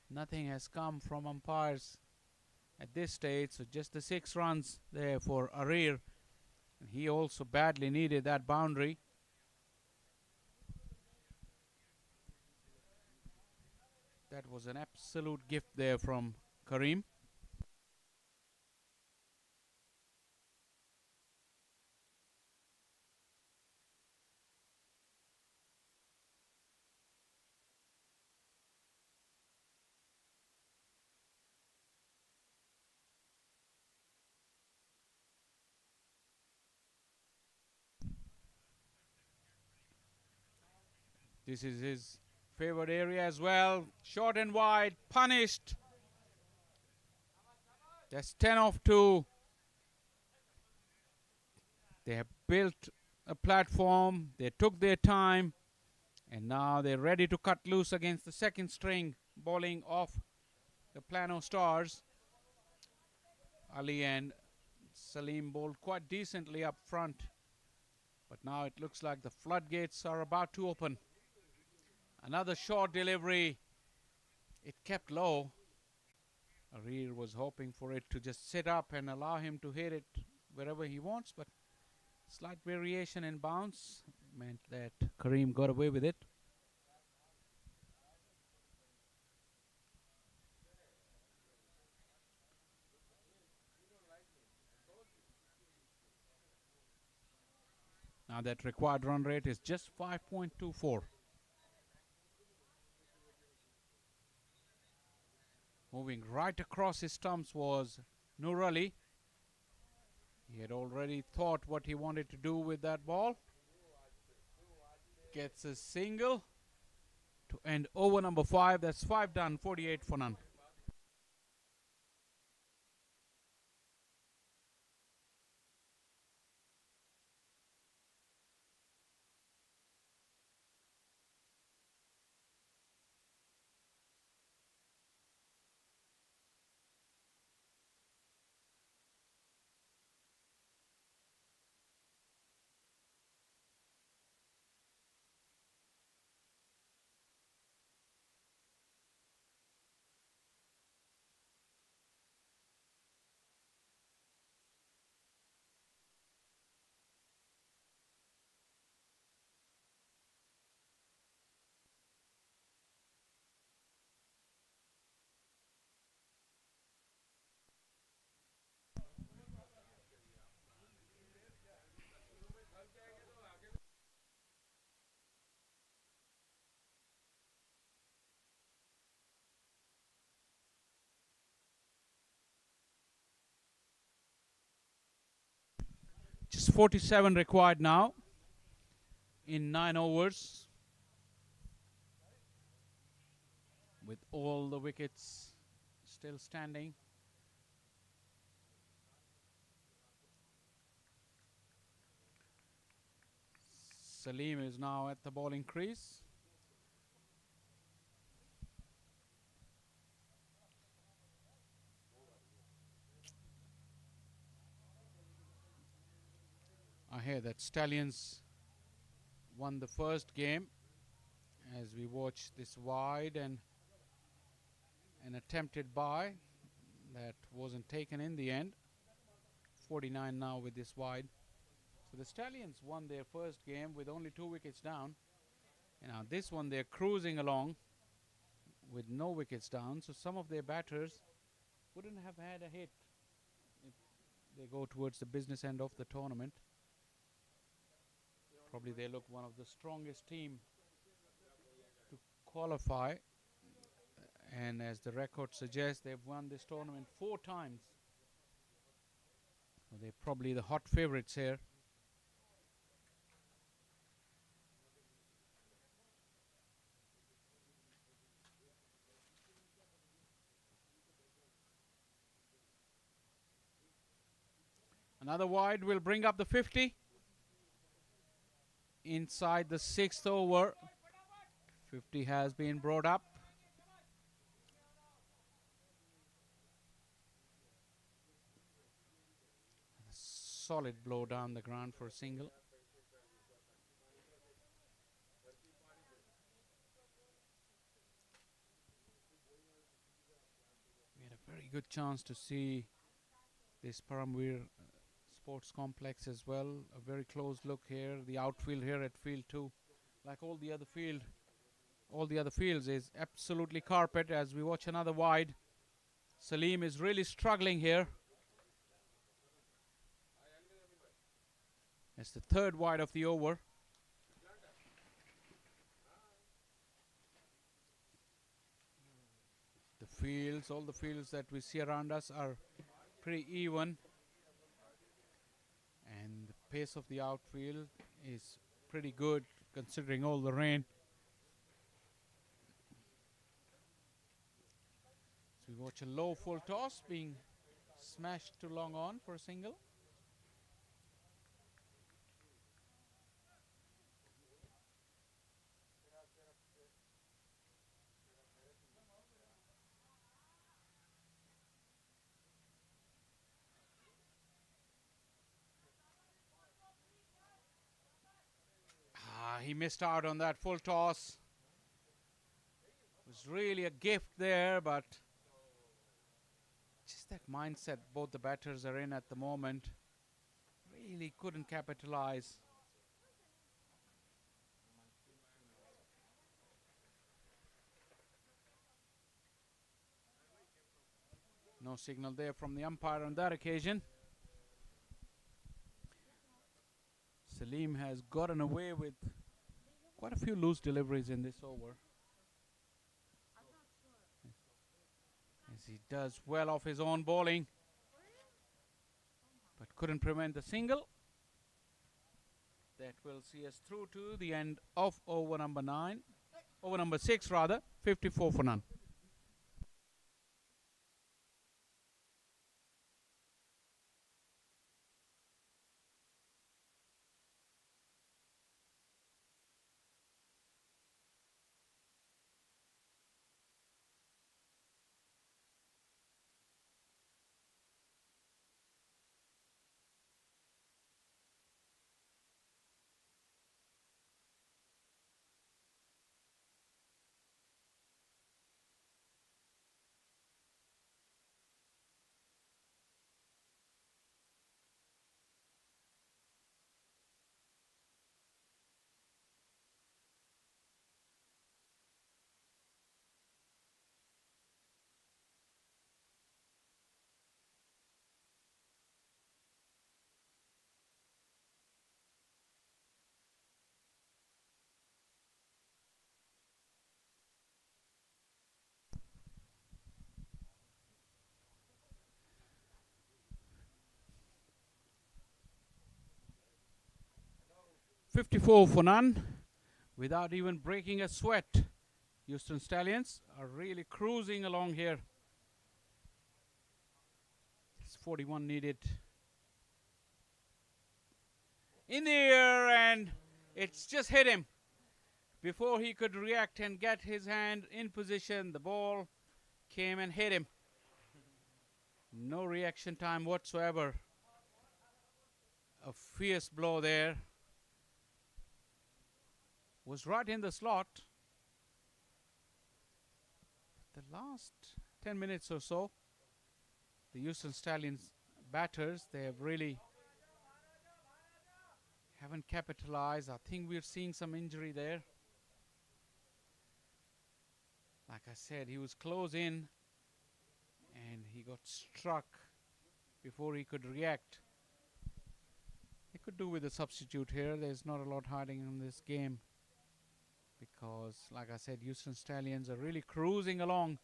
A: Nothing has come from umpires at this stage. So just the 6 runs there for Arir. And he also badly needed that boundary. That was an absolute gift there from Kareem. This is his favorite area as well. Short and wide, punished. That's 10 off 2. They have built a platform. They took their time. And now they're ready to cut loose against the second string bowling of the Plano Stars. Ali and Salim bowled quite decently up front. But now it looks like the floodgates are about to open. Another short delivery. It kept low. Arir was hoping for it to just sit up and allow him to hit it wherever he wants, but slight variation in bounce meant that Kareem got away with it. Now that required run rate is just 5.24. Moving right across his stumps was Nur Ali. He had already thought what he wanted to do with that ball. Gets a single to end over number 5. That's 5 done, 48 for none. 47 required now in 9 overs, with all the wickets still standing. Salim is now at the bowling crease. I hear that Stallions won the first game as we watch this wide and an attempted bye that wasn't taken in the end. 49 now with this wide. So the Stallions won their first game with only 2 wickets down. And now this one they're cruising along with no wickets down. So some of their batters wouldn't have had a hit if they go towards the business end of the tournament. Probably they look one of the strongest team to qualify. And as the record suggests, they've won this tournament 4 times. So they're probably the hot favorites here. Another wide will bring up the 50. Inside the 6th over. 50 has been brought up. A solid blow down the ground for a single. We had a very good chance to see this Paramveer Sports Complex as well. A very close look here. The outfield here at field 2, like all the other fields, is absolutely carpet. As we watch another wide, Salim is really struggling here. It's the 3rd wide of the over. The fields, all the fields that we see around us are pretty even. And the pace of the outfield is pretty good considering all the rain. So we watch a low full toss being smashed to long on for a single. He missed out on that full toss. It was really a gift there, but just that mindset both the batters are in at the moment. Really couldn't capitalize. No signal there from the umpire on that occasion. Salim has gotten away with quite a few loose deliveries in this over, as he does well off his own bowling, but couldn't prevent the single. That will see us through to the end of over number 6 rather, 54 for none. 54 for none without even breaking a sweat. Houston Stallions are really cruising along here. It's 41 needed. In the air, and it's just hit him. Before he could react and get his hand in position, the ball came and hit him. No reaction time whatsoever. A fierce blow there. Was right in the slot. The last 10 minutes or so, the Houston Stallions batters, they have really haven't capitalized. I think we're seeing some injury there. Like I said, he was close in and he got struck before he could react. They could do with a substitute here. There's not a lot hiding in this game because, like I said, Houston Stallions are really cruising along.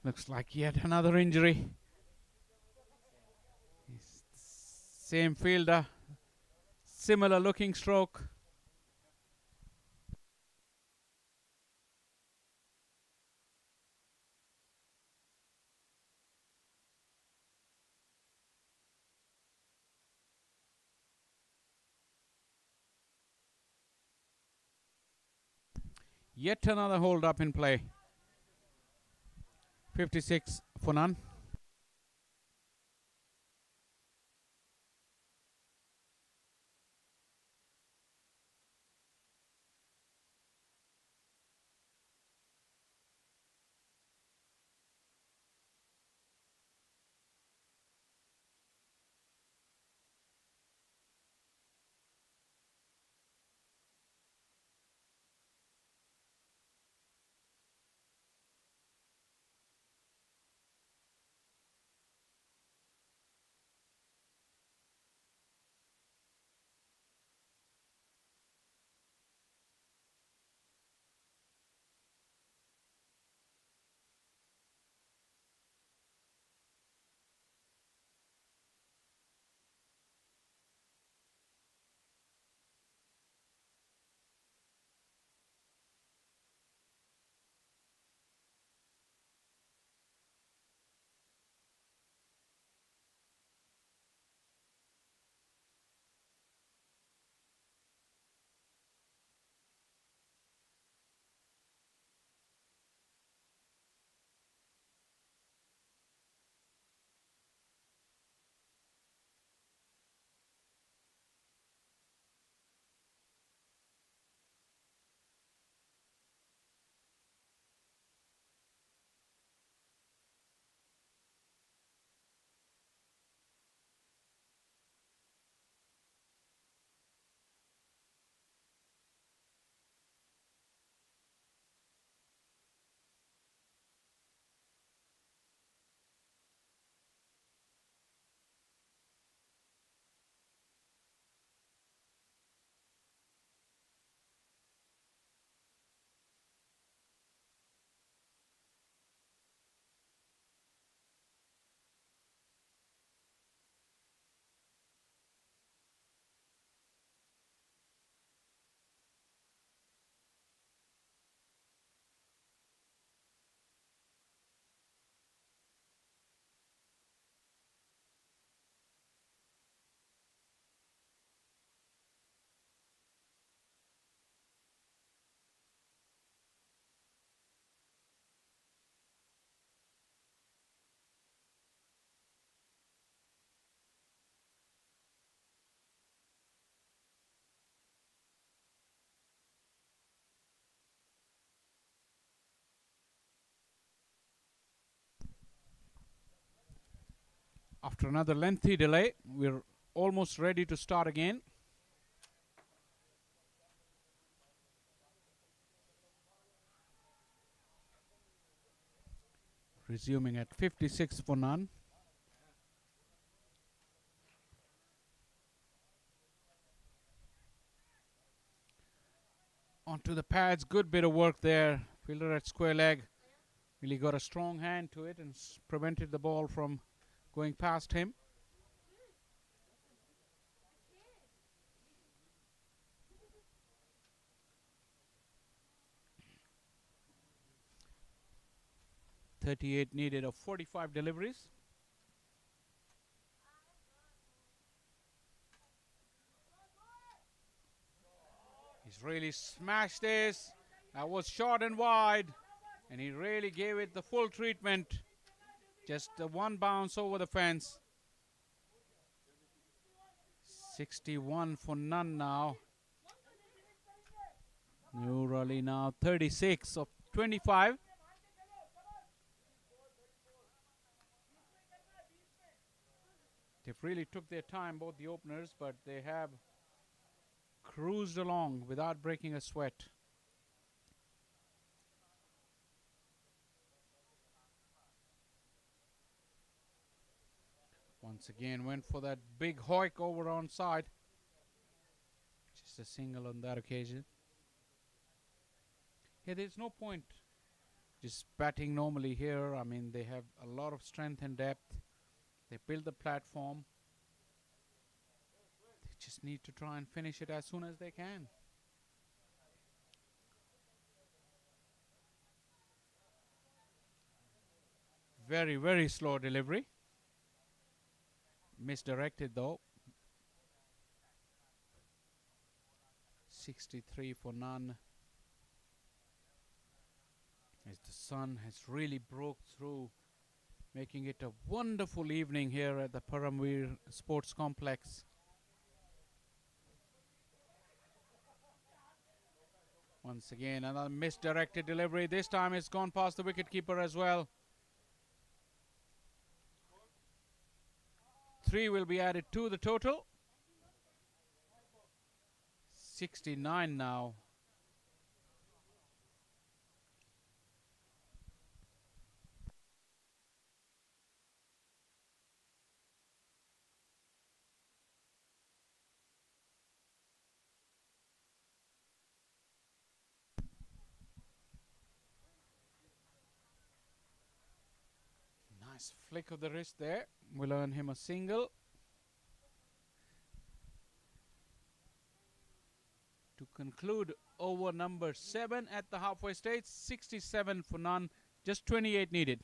A: Looks like yet another injury. Same fielder, similar looking stroke. Yet another hold up in play. 56 for none. After another lengthy delay, we're almost ready to start again. Resuming at 56 for none. Onto the pads, good bit of work there. Fielder at square leg really got a strong hand to it and prevented the ball from going past him. .38 needed of 45 deliveries. He's really smashed this. That was short and wide, and he really gave it the full treatment. Just one bounce over the fence. 61 for none now. New Raleigh now 36 of 25. They've really took their time, both the openers, but they have cruised along without breaking a sweat. Once again went for that big hoik over onside. Just a single on that occasion. Yeah, there's no point just batting normally here. I mean, they have a lot of strength and depth. They build the platform. They just need to try and finish it as soon as they can. Very, very slow delivery. Misdirected though. 63 for none. As the sun has really broke through, making it a wonderful evening here at the Paramveer Sports Complex. Once again, another misdirected delivery. This time it's gone past the wicketkeeper as well. 3 will be added to the total. 69 now. Nice flick of the wrist there. Will earn him a single. To conclude over number 7 at the halfway stage, 67 for none, just 28 needed.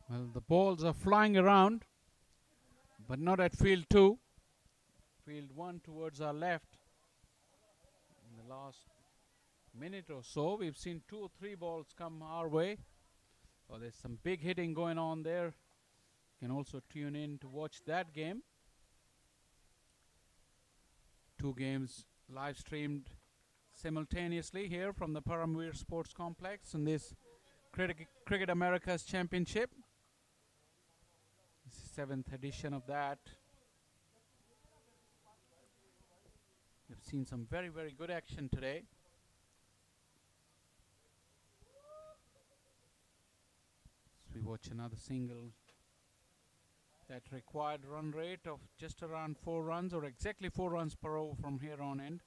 A: Well, the balls are flying around, but not at field 2. Field 1 towards our left. In the last minute or so, we've seen 2 or 3 balls come our way. Oh, there's some big hitting going on there. You can also tune in to watch that game. 2 games live streamed simultaneously here from the Paramveer Sports Complex in this Cricket America's Championship. This is 7th edition of that. We've seen some very, very good action today. So we watch another single that required run rate of just around 4 runs, or exactly 4 runs per over from here on end.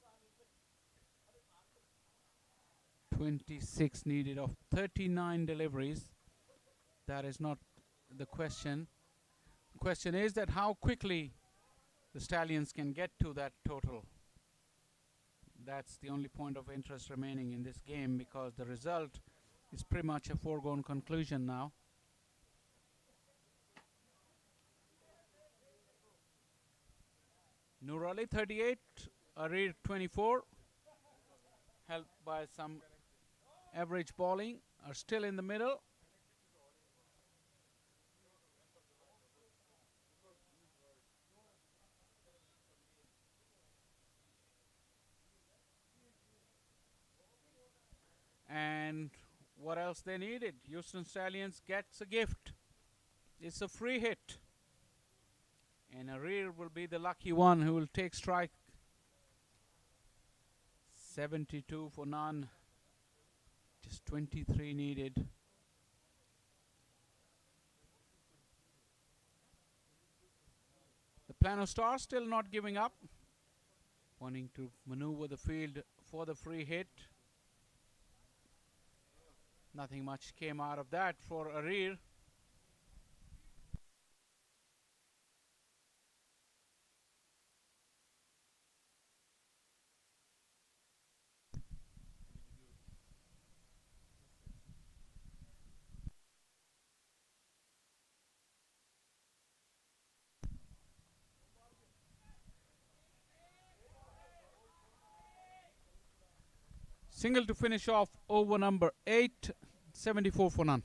A: 26 needed of 39 deliveries. That is not the question. The question is that how quickly the Stallions can get to that total. That's the only point of interest remaining in this game, because the result is pretty much a foregone conclusion now. Nur Ali 38, Arir 24, helped by some average bowling, are still in the middle. And what else they needed? Houston Stallions gets a gift. It's a free hit. And Arir will be the lucky one who will take strike. 72 for none. Just 23 needed. The Plano Stars still not giving up. Wanting to maneuver the field for the free hit. Nothing much came out of that for Arir. Single to finish off over number 8, 74 for none.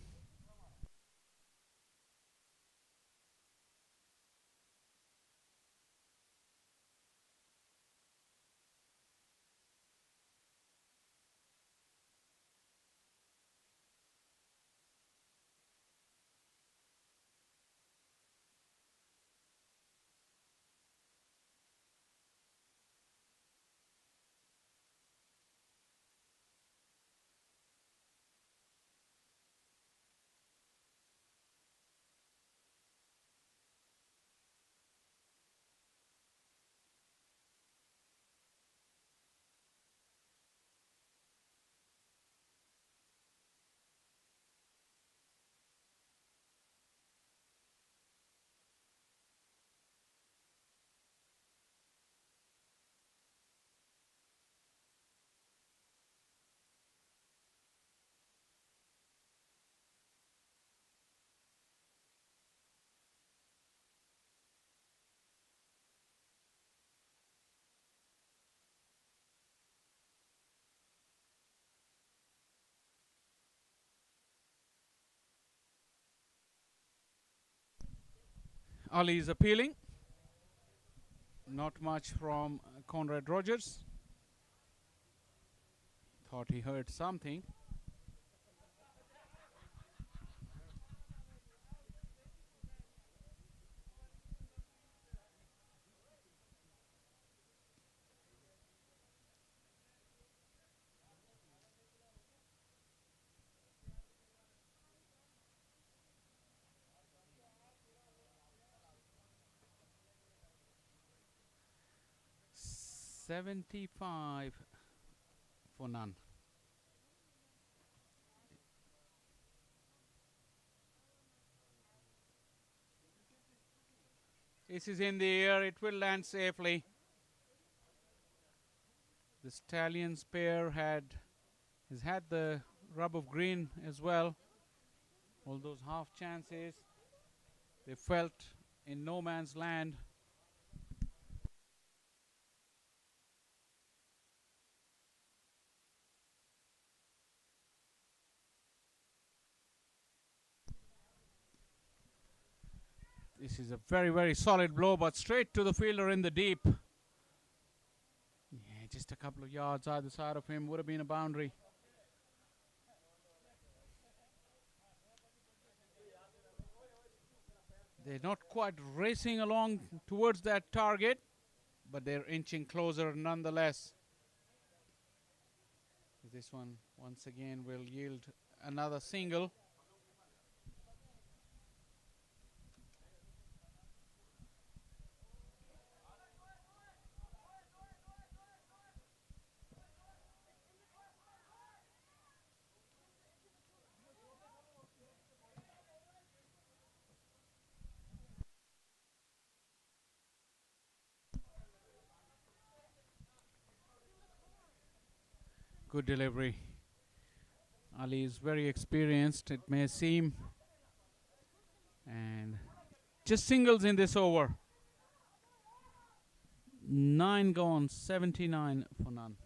A: Ali is appealing. Not much from Conrad Rogers. Thought he heard something. $75 for none. This is in the air. It will land safely. The Stallions pair has had the rub of green as well. All those half chances, they felt in no man's land. This is a very, very solid blow, but straight to the fielder in the deep. Yeah, just a couple of yards either side of him would have been a boundary. They're not quite racing along towards that target, but they're inching closer nonetheless. This one, once again, will yield another single. Good delivery. Ali is very experienced, it may seem. And just singles in this over. 9 gone, 79 for none.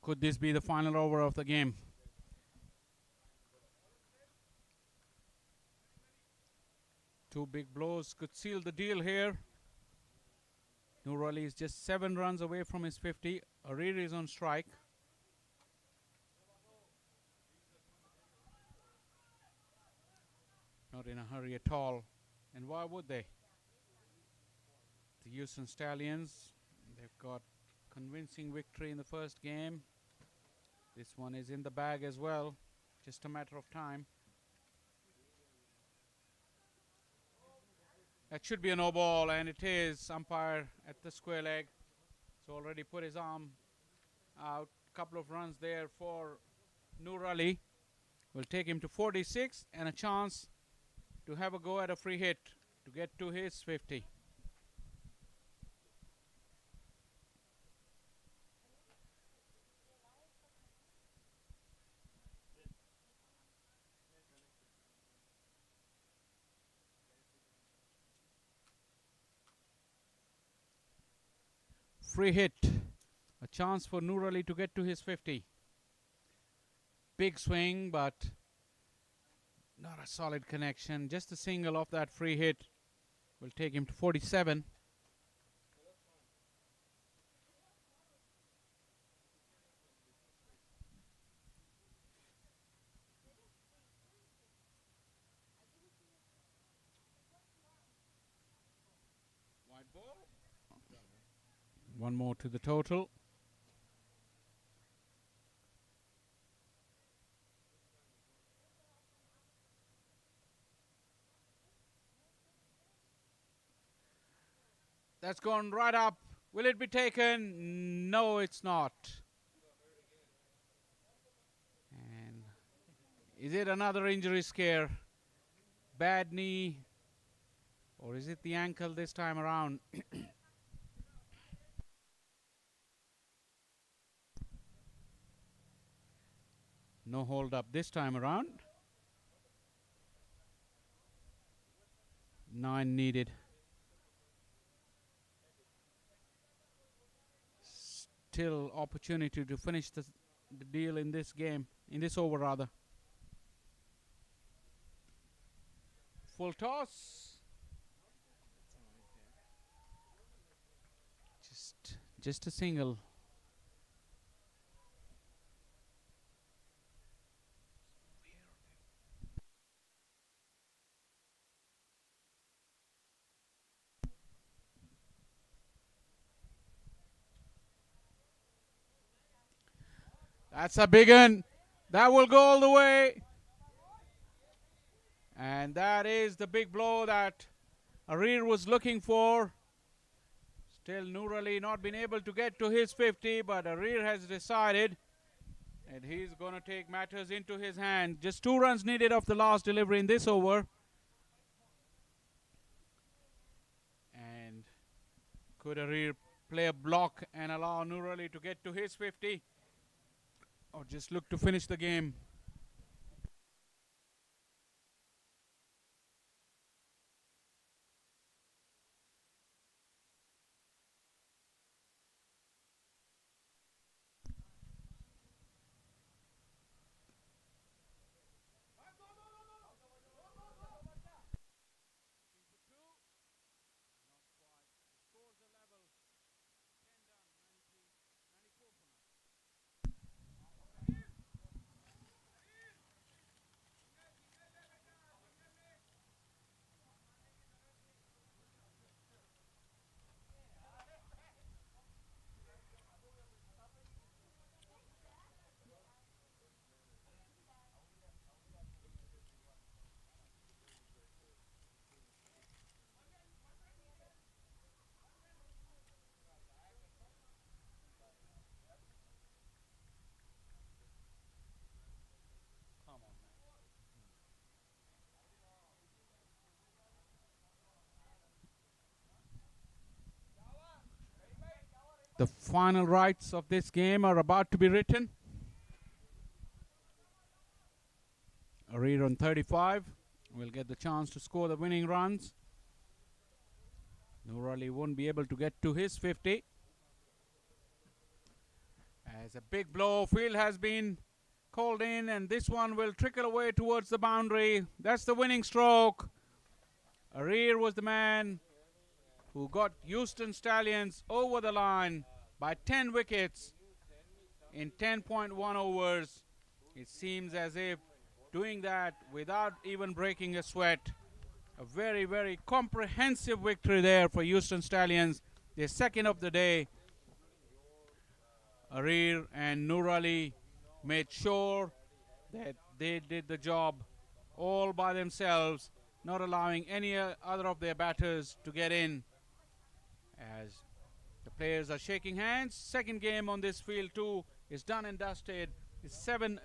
A: Could this be the final over of the game? Two big blows could seal the deal here. Noor Ali is just 7 runs away from his 50. Arir is on strike. Not in a hurry at all. And why would they? The Houston Stallions, they've got convincing victory in the first game. This one is in the bag as well. Just a matter of time. That should be a no ball, and it is. Umpire at the square leg. So already put his arm out. Couple of runs there for Noor Ali. Will take him to 46 and a chance to have a go at a free hit to get to his 50. Free hit. A chance for Noor Ali to get to his 50. Big swing, but not a solid connection. Just a single off that free hit will take him to 47. White ball. One more to the total. That's gone right up. Will it be taken? No, it's not. And is it another injury scare? Bad knee? Or is it the ankle this time around? No hold up this time around. 9 needed. Still opportunity to finish the deal in this game, in this over rather. Full toss. Just a single. That's a big one. That will go all the way. And that is the big blow that Arir was looking for. Still Noor Ali not been able to get to his 50, but Arir has decided and he's going to take matters into his hand. Just 2 runs needed off the last delivery in this over. And could Arir play a block and allow Noor Ali to get to his 50? Or just look to finish the game? The final rights of this game are about to be written. Arir on 35 will get the chance to score the winning runs. Nur Ali won't be able to get to his 50. As a big blow, field has been called in, and this one will trickle away towards the boundary. That's the winning stroke. Arir was the man who got Houston Stallions over the line by 10 wickets in 10.1 overs. It seems as if doing that without even breaking a sweat. A very, very comprehensive victory there for Houston Stallions. Their second of the day. Arir and Nur Ali made sure that they did the job all by themselves, not allowing any other of their batters to get in. As the players are shaking hands, second game on this field too is done and dusted. It's seventh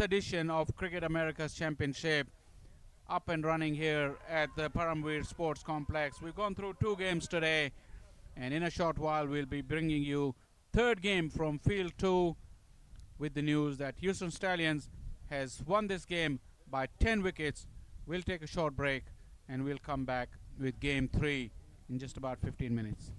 A: edition of Cricket America's Championship up and running here at the Paramveer Sports Complex. We've gone through 2 games today, and in a short while we'll be bringing you third game from field 2 with the news that Houston Stallions has won this game by 10 wickets. We'll take a short break and we'll come back with game 3 in just about 15 minutes.